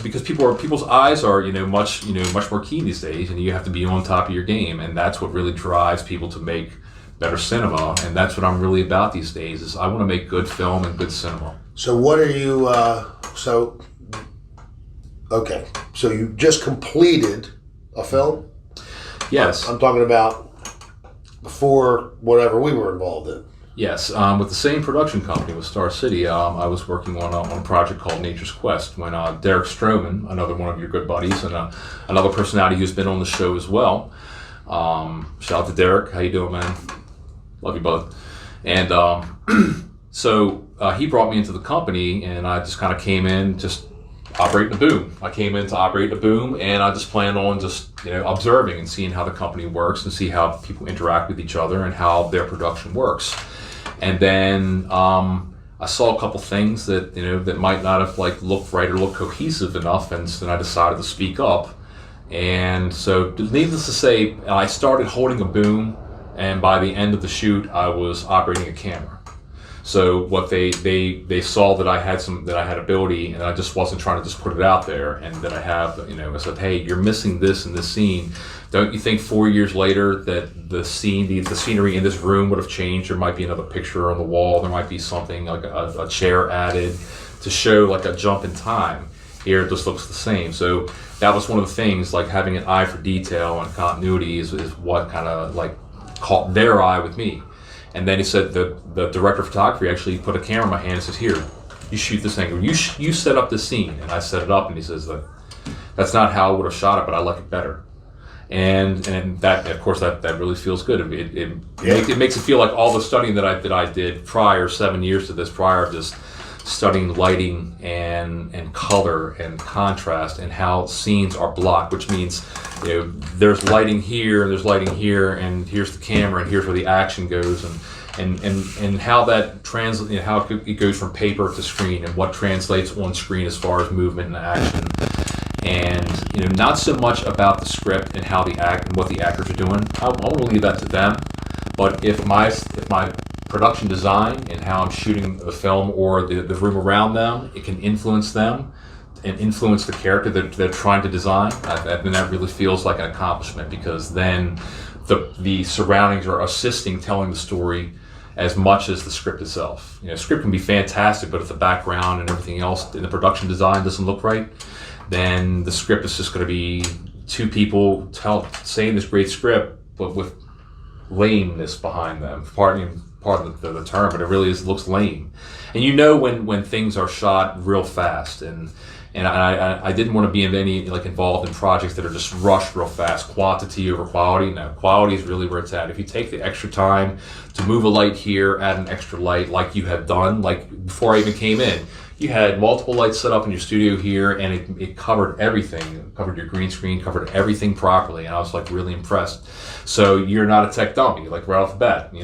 Speaker 2: because people's eyes are much more keen these days, and you have to be on top of your game, and that's what really drives people to make better cinema. And that's what I'm really about these days. Is I want to make good film and good cinema.
Speaker 1: So what are you? Okay, so you just completed a film?
Speaker 2: Yes,
Speaker 1: I'm talking about before whatever we were involved in.
Speaker 2: Yes, with the same production company, with Star City, I was working on a project called Nature's Quest, when Derek Stroman, another one of your good buddies, and another personality who's been on the show as well. Shout out to Derek. How you doing, man? Love you, bud. And so he brought me into the company, and I just kind of came in just operating the boom. I came in to operate the boom, and I just planned on just observing and seeing how the company works and see how people interact with each other and how their production works. And then I saw a couple things that that might not have looked right or looked cohesive enough, and then I decided to speak up. And so, needless to say, I started holding a boom, and by the end of the shoot, I was operating a camera. So what they saw that I had ability, and I just wasn't trying to just put it out there, and that I have, I said, hey, you're missing this in this scene. Don't you think 4 years later that the scenery in this room would have changed? There might be another picture on the wall. There might be something like a chair added to show like a jump in time. Here it just looks the same. So that was one of the things, like having an eye for detail and continuity is what kind of caught their eye with me. And then he said the director of photography actually put a camera in my hand and says, here, you shoot this angle. You set up the scene, and I set it up, and he says that that's not how I would have shot it, but I like it better. And that, of course, that really feels good. It makes it feel like all the studying that I did prior, 7 years to this, prior to just studying lighting and color and contrast and how scenes are blocked, which means there's lighting here and there's lighting here, and here's the camera and here's where the action goes, and how that translates, how it goes from paper to screen, and what translates on screen as far as movement and action. And not so much about the script and how and what the actors are doing. I want to leave that to them. But if my production design and how I'm shooting the film or the room around them, it can influence them and influence the character that they're trying to design, then that really feels like an accomplishment, because then the surroundings are assisting telling the story as much as the script itself. Script can be fantastic, but if the background and everything else in the production design doesn't look right, then the script is just going to be two people saying this great script, but with lameness behind them. Pardon the term, but it really looks lame. And when things are shot real fast, and I didn't want to be involved in projects that are just rushed real fast, quantity over quality. No, quality is really where it's at. If you take the extra time to move a light here, add an extra light like you have done, like before I even came in, you had multiple lights set up in your studio here, and it covered everything. It covered your green screen, covered everything properly, and I was really impressed. So you're not a tech dummy, right off the bat, he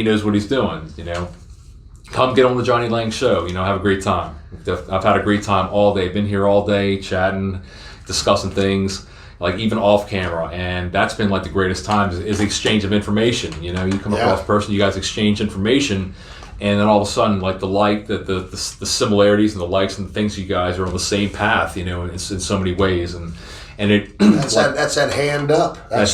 Speaker 2: knows what he's doing, Come get on the Johnny Laing show, have a great time. I've had a great time all day, been here all day, chatting, discussing things, even off camera, and that's been the greatest time is the exchange of information. You come across a person, you guys exchange information, and then all of a sudden, the similarities and the likes and the things, you guys are on the same path, in so many ways, and it
Speaker 1: that's that hand up. That's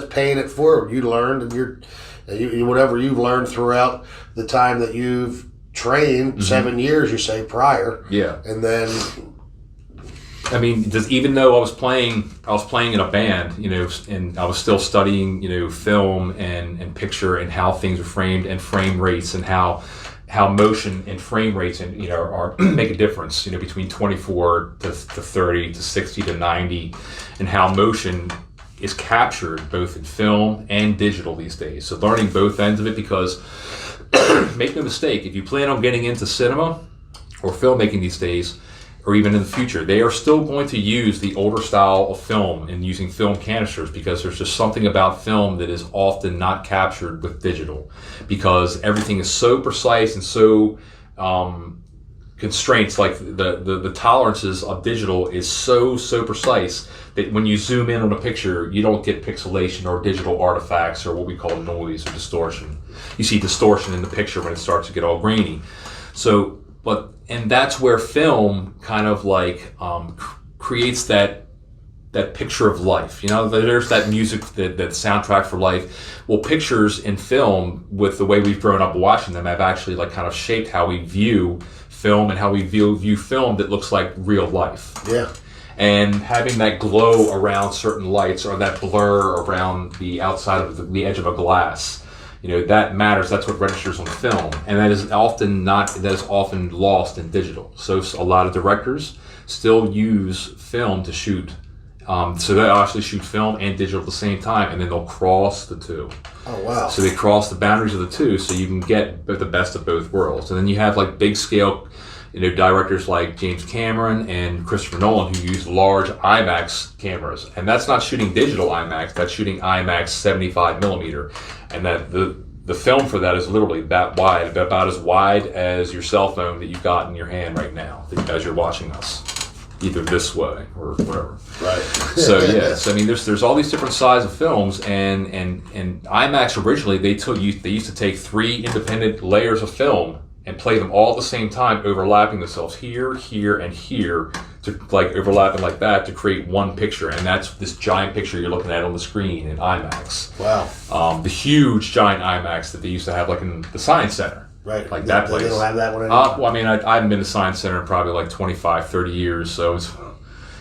Speaker 1: paying it forward. You learned, and you whatever you've learned throughout the time that you've trained, 7 years, you say, prior.
Speaker 2: Yeah,
Speaker 1: and then.
Speaker 2: Even though I was playing in a band, and I was still studying, film and picture and how things are framed and frame rates and how motion and frame rates are make a difference, between 24 to 30 to 60 to 90, and how motion is captured both in film and digital these days. So learning both ends of it, because make no mistake, if you plan on getting into cinema or filmmaking these days, or even in the future, they are still going to use the older style of film and using film canisters, because there's just something about film that is often not captured with digital, because everything is so precise and so constraints, the tolerances of digital is so precise that when you zoom in on a picture, you don't get pixelation or digital artifacts or what we call noise or distortion. You see distortion in the picture when it starts to get all grainy. And that's where film kind of creates that picture of life. There's that music, that soundtrack for life. Well, pictures in film, with the way we've grown up watching them, have actually kind of shaped how we view film and how we view film that looks like real life.
Speaker 1: Yeah.
Speaker 2: And having that glow around certain lights, or that blur around the outside of the edge of a glass, that matters. That's what registers on film, and that is often lost in digital. So a lot of directors still use film to shoot. So they actually shoot film and digital at the same time, and then they'll cross the two.
Speaker 1: Oh wow!
Speaker 2: So they cross the boundaries of the two, so you can get the best of both worlds. And then you have big scale, directors like James Cameron and Christopher Nolan, who use large IMAX cameras, and that's not shooting digital IMAX. That's shooting IMAX 75 millimeter, and that the film for that is literally that wide, about as wide as your cell phone that you've got in your hand right now, as you're watching us, either this way or whatever.
Speaker 1: Right.
Speaker 2: So yes, there's all these different sizes of films, and IMAX originally they used to take 3 independent layers of film and play them all at the same time, overlapping themselves here, here, and here, to overlapping like that to create one picture. And that's this giant picture you're looking at on the screen in IMAX.
Speaker 1: Wow.
Speaker 2: The huge giant IMAX that they used to have in the Science Center.
Speaker 1: Right.
Speaker 2: That place.
Speaker 1: They don't have that one anymore.
Speaker 2: I haven't been to Science Center in probably 25, 30 years, so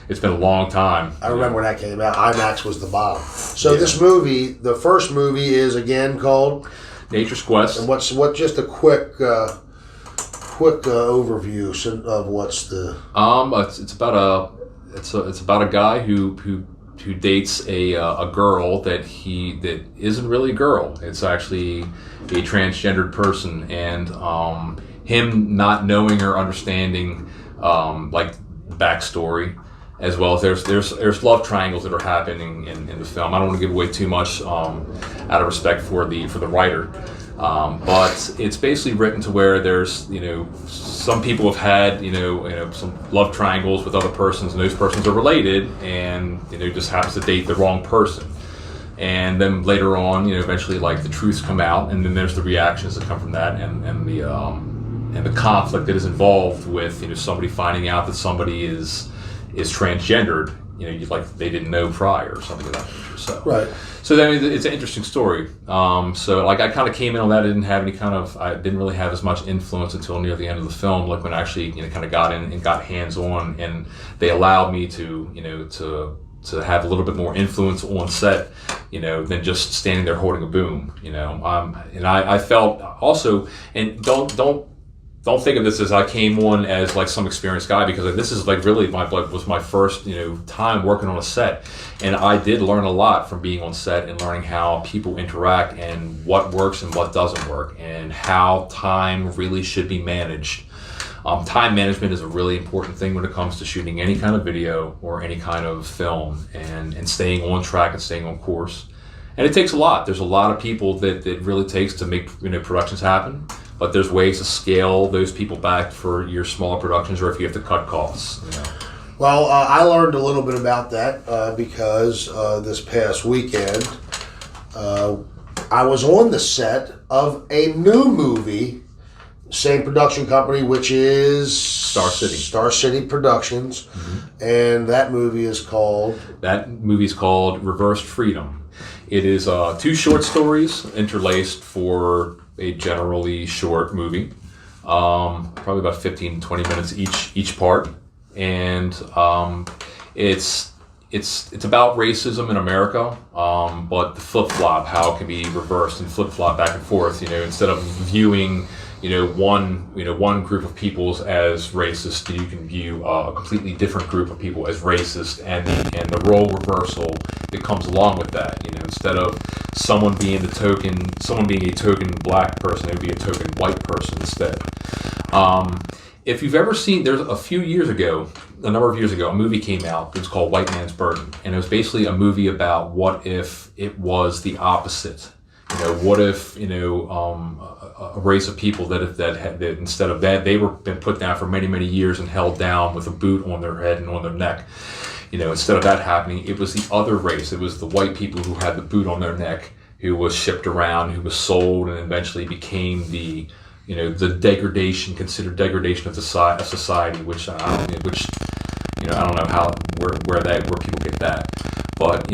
Speaker 2: it's been a long time.
Speaker 1: I remember when that came out. IMAX was the bomb. So this movie, the first movie, is again called
Speaker 2: Nature's Quest.
Speaker 1: And what's just a quick quick overview of what's the?
Speaker 2: It's about a guy who dates a girl that isn't really a girl. It's actually a transgendered person, and him not knowing or understanding like backstory, as well as there's love triangles that are happening in the film. I don't want to give away too much out of respect for the writer. But it's basically written to where there's, some people have had, some love triangles with other persons, and those persons are related, and, just happens to date the wrong person. And then later on, eventually, like, the truths come out, and then there's the reactions that come from that, and the conflict that is involved with, somebody finding out that somebody is transgendered, like they didn't know prior or something of that nature. So.
Speaker 1: Right.
Speaker 2: So then it's an interesting story. So like I kind of came in on that. I didn't really have as much influence until near the end of the film. Like when I actually kind of got in and got hands on, and they allowed me to to have a little bit more influence on set, than just standing there holding a boom. And I felt also, and don't think of this as I came on as like some experienced guy, because this is like really was my first time working on a set, and I did learn a lot from being on set and learning how people interact and what works and what doesn't work, and how time really should be managed. Time management is a really important thing when it comes to shooting any kind of video or any kind of film, and staying on track and staying on course. And it takes a lot. There's a lot of people that it really takes to make productions happen. But there's ways to scale those people back for your smaller productions, or if you have to cut costs.
Speaker 1: Well, I learned a little bit about that because this past weekend I was on the set of a new movie, same production company, which is
Speaker 2: Star City.
Speaker 1: Star City Productions, and that movie is called.
Speaker 2: That movie's called Reversed Freedom. It is 2 short stories interlaced for a generally short movie, probably about 15-20 minutes each part, and it's about racism in America, but the flip-flop, how it can be reversed and flip-flop back and forth. Instead of viewing one group of people as racist, you can view a completely different group of people as racist, and the role reversal that comes along with that. Instead of someone being a token black person, it would be a token white person instead. If you've ever seen, there's a number of years ago, a movie came out. It was called White Man's Burden, and it was basically a movie about what if it was the opposite. What if a race of people that instead of that they were been put down for many years and held down with a boot on their head and on their neck. Instead of that happening, it was the other race. It was the white people who had the boot on their neck, who was shipped around, who was sold, and eventually became the considered degradation of society, which I don't know where people get that. But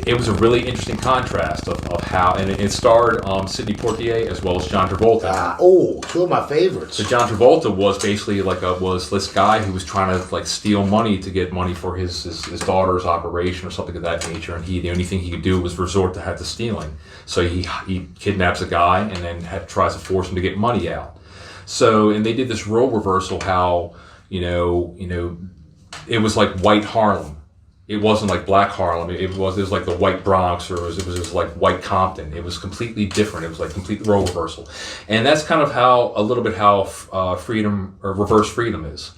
Speaker 2: it was a really interesting contrast of how, and it starred Sidney Poitier as well as John Travolta.
Speaker 1: Two of my favorites.
Speaker 2: So John Travolta was basically was this guy who was trying to steal money to get money for his daughter's operation or something of that nature, and the only thing he could do was resort to stealing. So he kidnaps a guy and then tries to force him to get money out. So, and they did this role reversal, how it was like white Harlem. It wasn't like black Harlem. It was like the white Bronx, or it was like white Compton. It was completely different. It was like complete role reversal, and that's kind of how freedom or reverse freedom is.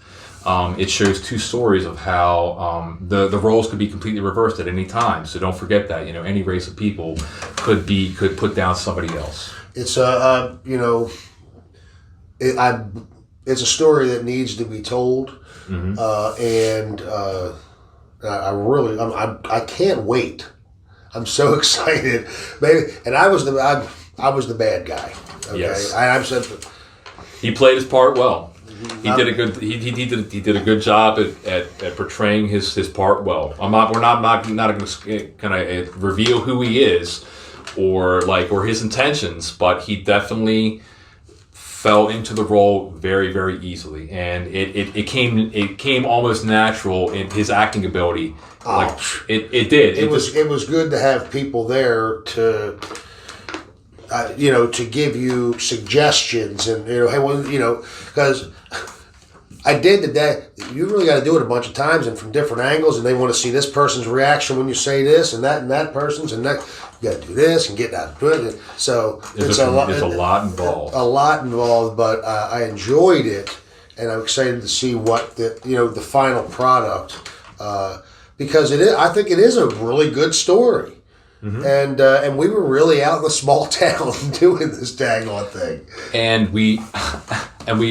Speaker 2: It shows 2 stories of how the roles could be completely reversed at any time. So don't forget that any race of people could put down somebody else.
Speaker 1: It's it's a story that needs to be told, and. I can't wait. I'm so excited, baby. And I was the bad guy. Okay?
Speaker 2: Yes. He played his part well. He did a good job at portraying his part well. We're not going to reveal who he is or his intentions, but he definitely fell into the role very, very easily, and it came almost natural in his acting ability. It did.
Speaker 1: It was good to have people there to to give you suggestions and hey, well, because I did today. You really got to do it a bunch of times and from different angles, and they want to see this person's reaction when you say this, and that person's, and that you got to do this and get out of it. So
Speaker 2: there's a lot involved.
Speaker 1: A lot involved, but I enjoyed it, and I'm excited to see what the final product, because I think it is a really good story. Mm-hmm. And we were really out in the small town doing this daggone thing.
Speaker 2: And we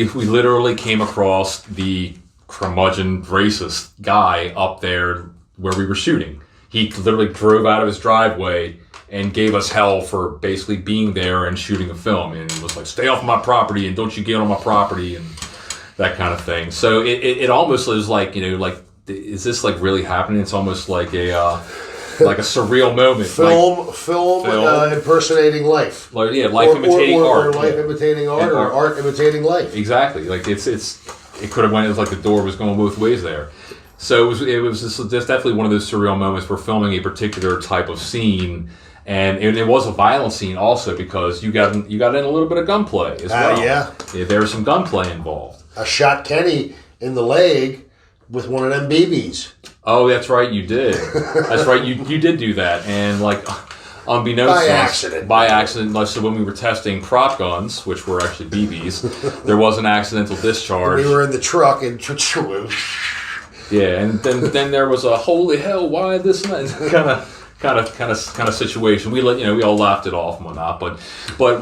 Speaker 2: literally came across the curmudgeon racist guy up there where we were shooting. He literally drove out of his driveway and gave us hell for basically being there and shooting a film. And he was like, "Stay off my property and don't you get on my property," and that kind of thing. So it almost was like, is this like really happening? It's almost like a surreal moment.
Speaker 1: Film impersonating life.
Speaker 2: Life imitating art.
Speaker 1: Or life imitating art, or art imitating life.
Speaker 2: Exactly. Like it could have went. It was like the door was going both ways there. So it was just definitely one of those surreal moments. We're filming a particular type of scene, and it was a violent scene also because you got in a little bit of gunplay as well.
Speaker 1: Yeah,
Speaker 2: there was some gunplay involved.
Speaker 1: I shot Kenny in the leg with one of them BBs.
Speaker 2: Oh, that's right, you did. That's right, you did do that, and like unbeknownst by accident. Like, so when we were testing prop guns, which were actually BBs, there was an accidental discharge.
Speaker 1: We were in the truck and
Speaker 2: yeah, and then there was a holy hell, why this and that kind of situation. We we all laughed it off and whatnot, but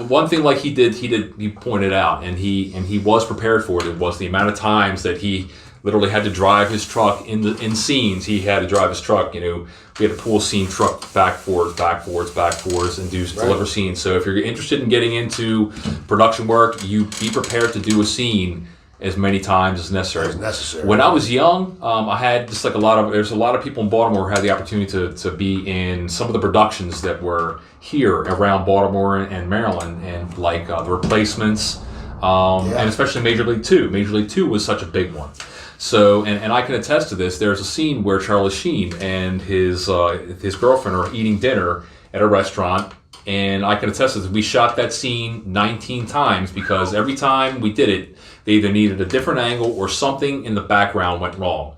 Speaker 2: one thing like he pointed out, and he was prepared for it was the amount of times that he literally had to drive his truck in scenes. He had to drive his truck. We had to pull scene truck backwards, and deliver scenes. So if you're interested in getting into production work, you be prepared to do a scene as many times as necessary. When I was young, I had just like there's a lot of people in Baltimore who had the opportunity to be in some of the productions that were here around Baltimore and Maryland, and like the Replacements, and especially Major League 2. Major League 2 was such a big one. So, and I can attest to this. There's a scene where Charlie Sheen and his girlfriend are eating dinner at a restaurant, and I can attest to this. We shot that scene 19 times because every time we did it, they either needed a different angle or something in the background went wrong.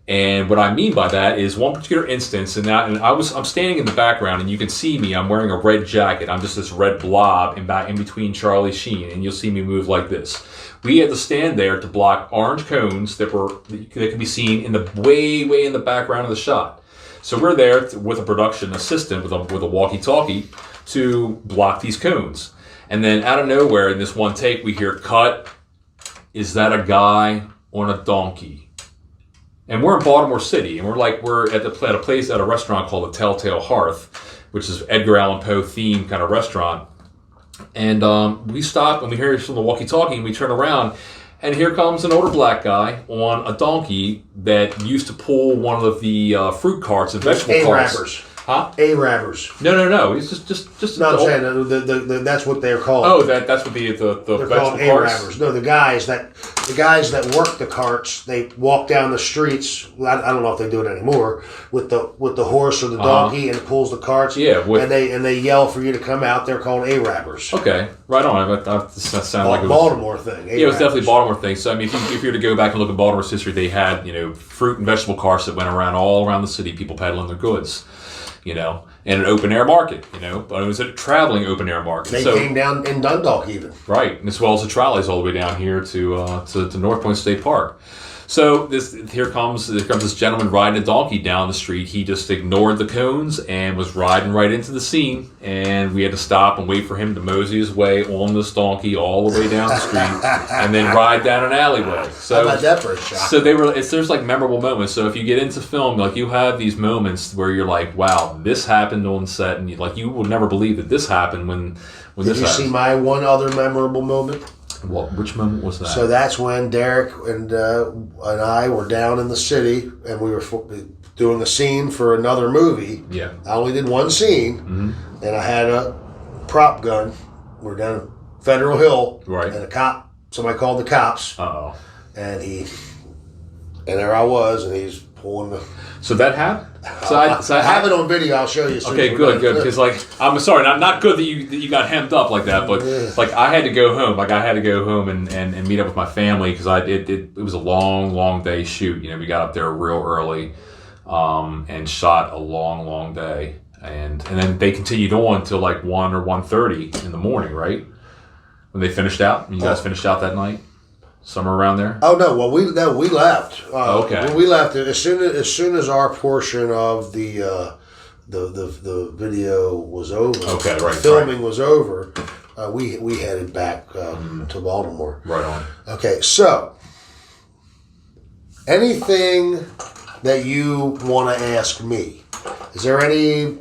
Speaker 2: And what I mean by that is one particular instance, I'm standing in the background, and you can see me. I'm wearing a red jacket. I'm just this red blob in between Charlie Sheen, and you'll see me move like this. We had to stand there to block orange cones that could be seen in the way in the background of the shot. So we're there with a production assistant with a walkie-talkie to block these cones. And then out of nowhere, in this one take, we hear cut. Is that a guy on a donkey? And we're in Baltimore City, and we're at a restaurant called the Telltale Hearth, which is Edgar Allan Poe themed kind of restaurant. And we stop and we hear from the walkie-talkie, and we turn around, and here comes an older black guy on a donkey that used to pull one of the fruit carts and vegetable carts.
Speaker 1: A-rappers.
Speaker 2: Huh?
Speaker 1: A-rappers.
Speaker 2: No. He's just.
Speaker 1: No, I'm saying that's what they're called.
Speaker 2: Oh, that's what the
Speaker 1: they're
Speaker 2: vegetable
Speaker 1: called
Speaker 2: carts.
Speaker 1: A-rappers. No, the guys that work the carts. They walk down the streets. I don't know if they do it anymore with the horse or the donkey, and it pulls the carts.
Speaker 2: Yeah,
Speaker 1: and they yell for you to come out. They're called A-rappers.
Speaker 2: Okay, right on. That sounded like it was
Speaker 1: Baltimore thing.
Speaker 2: Yeah, it was definitely a Baltimore thing. So I mean, if you were to go back and look at Baltimore's history, they had fruit and vegetable carts that went around all around the city, people peddling their goods. And an open air market, but it was a traveling open air market.
Speaker 1: They came down in Dundalk even.
Speaker 2: Right, and as well as the trolleys all the way down here to North Point State Park. So here comes this gentleman riding a donkey down the street. He just ignored the cones and was riding right into the scene, and we had to stop and wait for him to mosey his way on this donkey all the way down the street, and then ride down an alleyway. So
Speaker 1: how about that for a shot?
Speaker 2: So there's like memorable moments. So if you get into film, like you have these moments where you're like, wow, this happened on set, and you would never believe that this happened when this happened. Did you see
Speaker 1: my one other memorable moment?
Speaker 2: Well, which moment was that?
Speaker 1: So that's when Derek and I were down in the city, and we were doing a scene for another movie.
Speaker 2: Yeah. I
Speaker 1: only did one scene, and I had a prop gun. We're down at Federal Hill,
Speaker 2: right?
Speaker 1: And somebody called the cops.
Speaker 2: Uh-oh.
Speaker 1: And there I was, and he's pulling the...
Speaker 2: So that happened?
Speaker 1: I have it on video. I'll show you.
Speaker 2: Okay, good. Because I'm sorry, not good that you got hemmed up like that, but I had to go home. I had to go home and meet up with my family because it was a long day shoot. We got up there real early, and shot a long day, and then they continued on till 1 or 1:30 in the morning, right? When they finished out. You guys finished out that night. Somewhere around there?
Speaker 1: Oh no! Well, we left.
Speaker 2: Okay.
Speaker 1: When we left, as soon as our portion of the video was over.
Speaker 2: Okay, right.
Speaker 1: Filming was over. We headed back to Baltimore.
Speaker 2: Right on.
Speaker 1: Okay, so anything that you want to ask me? Is there anything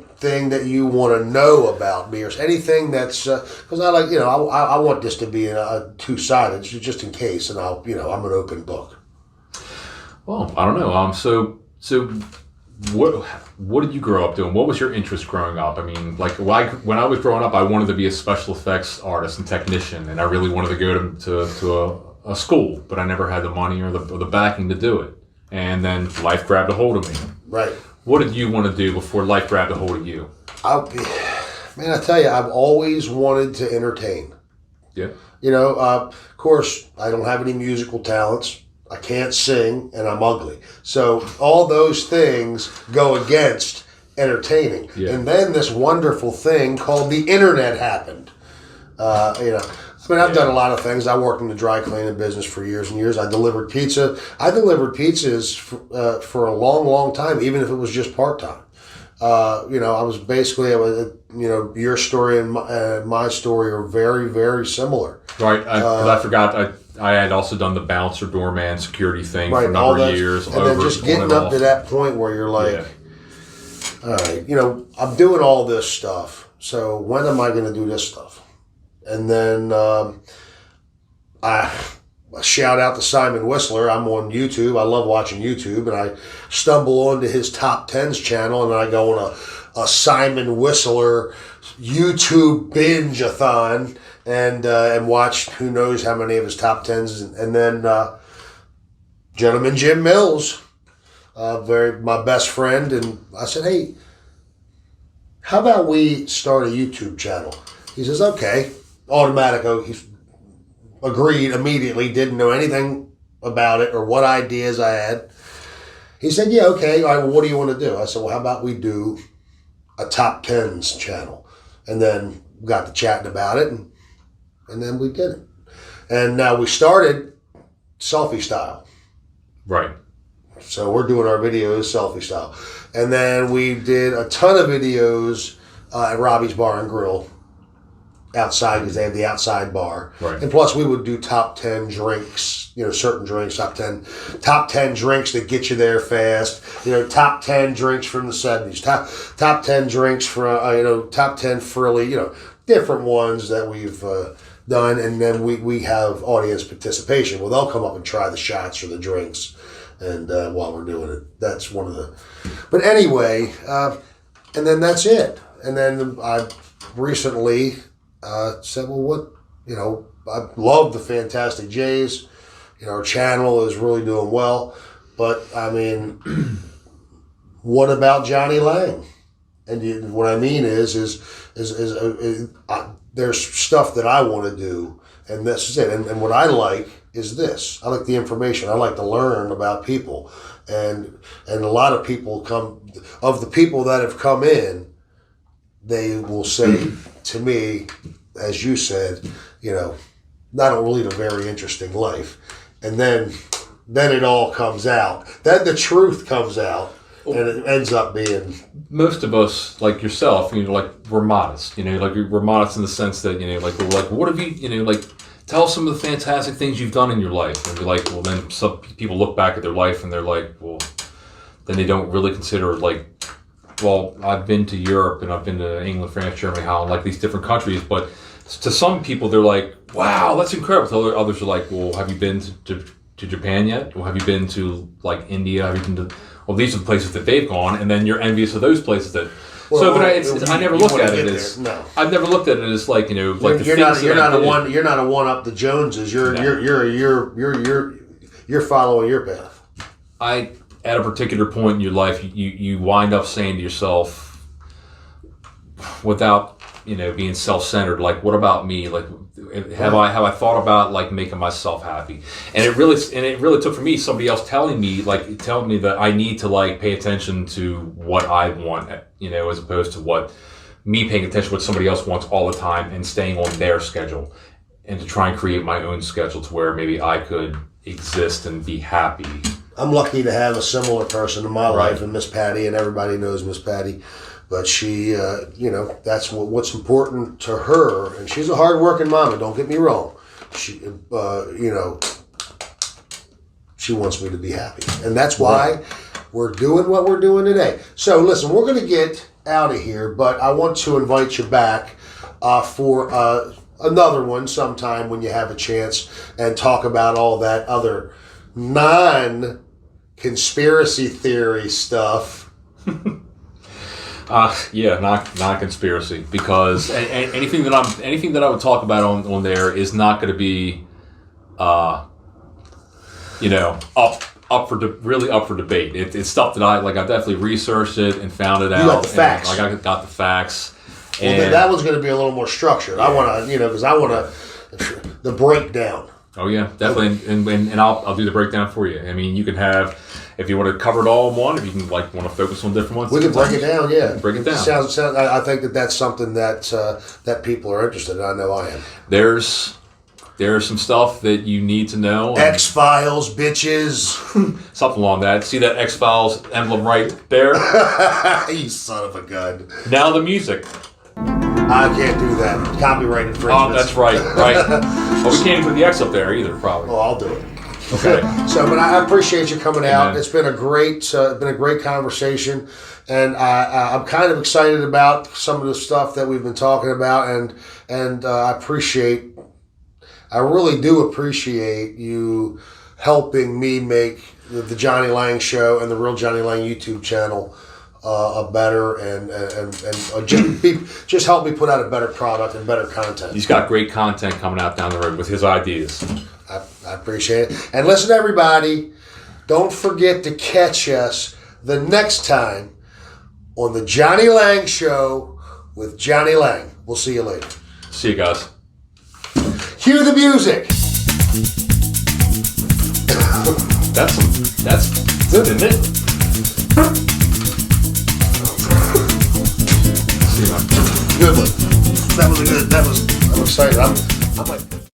Speaker 1: that you want to know about me, or anything that's because I want this to be a two-sided, just in case, and I'm an open book.
Speaker 2: Well, I don't know. So what did you grow up doing? What was your interest growing up? I mean, when I was growing up, I wanted to be a special effects artist and technician, and I really wanted to go to a school, but I never had the money or the backing to do it. And then life grabbed a hold of me.
Speaker 1: Right.
Speaker 2: What did you want to do before life grabbed a hold of you?
Speaker 1: I tell you, I've always wanted to entertain.
Speaker 2: Yeah.
Speaker 1: Of course, I don't have any musical talents. I can't sing, and I'm ugly. So all those things go against entertaining. Yeah. And then this wonderful thing called the internet happened. I've done a lot of things. I worked in the dry cleaning business for years and years. I delivered pizza. I delivered pizzas for a long time, even if it was just part-time. I was basically, your story and my story are very, very similar.
Speaker 2: Right. I forgot, I had also done the bouncer, doorman, security thing for a number of years.
Speaker 1: And then just getting up to that point where you're like, all right, I'm doing all this stuff. So when am I going to do this stuff? And then I shout out to Simon Whistler. I'm on YouTube. I love watching YouTube. And I stumble onto his top 10s channel, and then I go on a Simon Whistler YouTube binge-a-thon and watch who knows how many of his top 10s. And then gentleman Jim Mills, my best friend. And I said, hey, how about we start a YouTube channel? He says, okay. Automatic. He agreed immediately. Didn't know anything about it or what ideas I had. He said, yeah, okay. All right, well, what do you want to do? I said, well, how about we do a top 10s channel? And then got to chatting about it, and then we did it. And now we started selfie style.
Speaker 2: Right.
Speaker 1: So we're doing our videos selfie style. And then we did a ton of videos at Robbie's Bar and Grill. Outside, because they have the outside bar.
Speaker 2: Right.
Speaker 1: And plus we would do top 10 drinks, certain drinks, top 10 drinks that get you there fast, top 10 drinks from the 70s, top 10 drinks from, top 10 frilly, different ones that we've done. And then we have audience participation. Well, they'll come up and try the shots or the drinks. And while we're doing it, that's one of the, but anyway, and then that's it. And then I recently said, well, what, I love the Fantastic Jays. Our channel is really doing well. But, I mean, what about Johnny Laing? And what I mean is there's stuff that I want to do, and this is it. And what I like is this. I like the information. I like to learn about people. And a lot of people of the people that have come in, they will say to me, as you said, I don't lead a very interesting life. And then it all comes out. Then the truth comes out, and it ends up being...
Speaker 2: Most of us, like yourself, we're modest. We're modest in the sense that, what have you, tell some of the fantastic things you've done in your life. And you're like, well, then some people look back at their life and they're like, well, then they don't really consider, well, I've been to Europe and I've been to England, France, Germany, Holland, these different countries. But to some people, they're like, wow, that's incredible. To others are like, well, have you been to Japan yet? Or have you been to India? Have you been to, well, these are the places that they've gone. And then you're envious of those places that, I never looked at it as, no. I've never looked at it as
Speaker 1: you're not a one up the Joneses. You're following your path.
Speaker 2: at a particular point in your life, you wind up saying to yourself, without being self-centered, like, what about me? Like, have I thought about like making myself happy? And it really took for me somebody else telling me that I need to like pay attention to what I want, as opposed to what me paying attention to what somebody else wants all the time and staying on their schedule, and to try and create my own schedule to where maybe I could exist and be happy.
Speaker 1: I'm lucky to have a similar person in my life, and Miss Patty, and everybody knows Miss Patty. But she, that's what's important to her. And she's a hard-working mama, don't get me wrong. She, she wants me to be happy. And that's why we're doing what we're doing today. So, listen, we're going to get out of here, but I want to invite you back for another one sometime when you have a chance, and talk about all that other non-conspiracy theory stuff.
Speaker 2: Non-conspiracy, because anything that I would talk about on there is not going to be, up for debate. It's stuff that I definitely researched it and found it out.
Speaker 1: You got the facts.
Speaker 2: I got the facts.
Speaker 1: Well, then that one's going to be a little more structured. Yeah. I want to, because I want the breakdown.
Speaker 2: Oh yeah, definitely, and I'll do the breakdown for you. I mean, you can have, if you want to cover it all in one, if you can want to focus on different ones.
Speaker 1: We can break it down, yeah.
Speaker 2: Break it down.
Speaker 1: Sounds. I think that's something that people are interested in. I know I am.
Speaker 2: There's some stuff that you need to know.
Speaker 1: X-Files, bitches.
Speaker 2: Something along that. See that X-Files emblem right there?
Speaker 1: You son of a gun.
Speaker 2: Now the music.
Speaker 1: I can't do that. Copyright infringement.
Speaker 2: Oh, that's right. Well, we can't even put the X up there either, probably.
Speaker 1: Oh, I'll do it.
Speaker 2: Okay.
Speaker 1: So, but I appreciate you coming out. It's been a great conversation, and I'm kind of excited about some of the stuff that we've been talking about, and I really do appreciate you helping me make the Johnny Laing Show and the Real Johnny Laing YouTube channel a better and just help me put out a better product and better content.
Speaker 2: He's got great content coming out down the road with his ideas.
Speaker 1: I appreciate it. And listen, everybody, don't forget to catch us the next time on the Johnny Laing Show with Johnny Laing. We'll see you later.
Speaker 2: See you guys.
Speaker 1: Cue the music.
Speaker 2: That's good, isn't it?
Speaker 1: Good one. I'm excited. I'm like.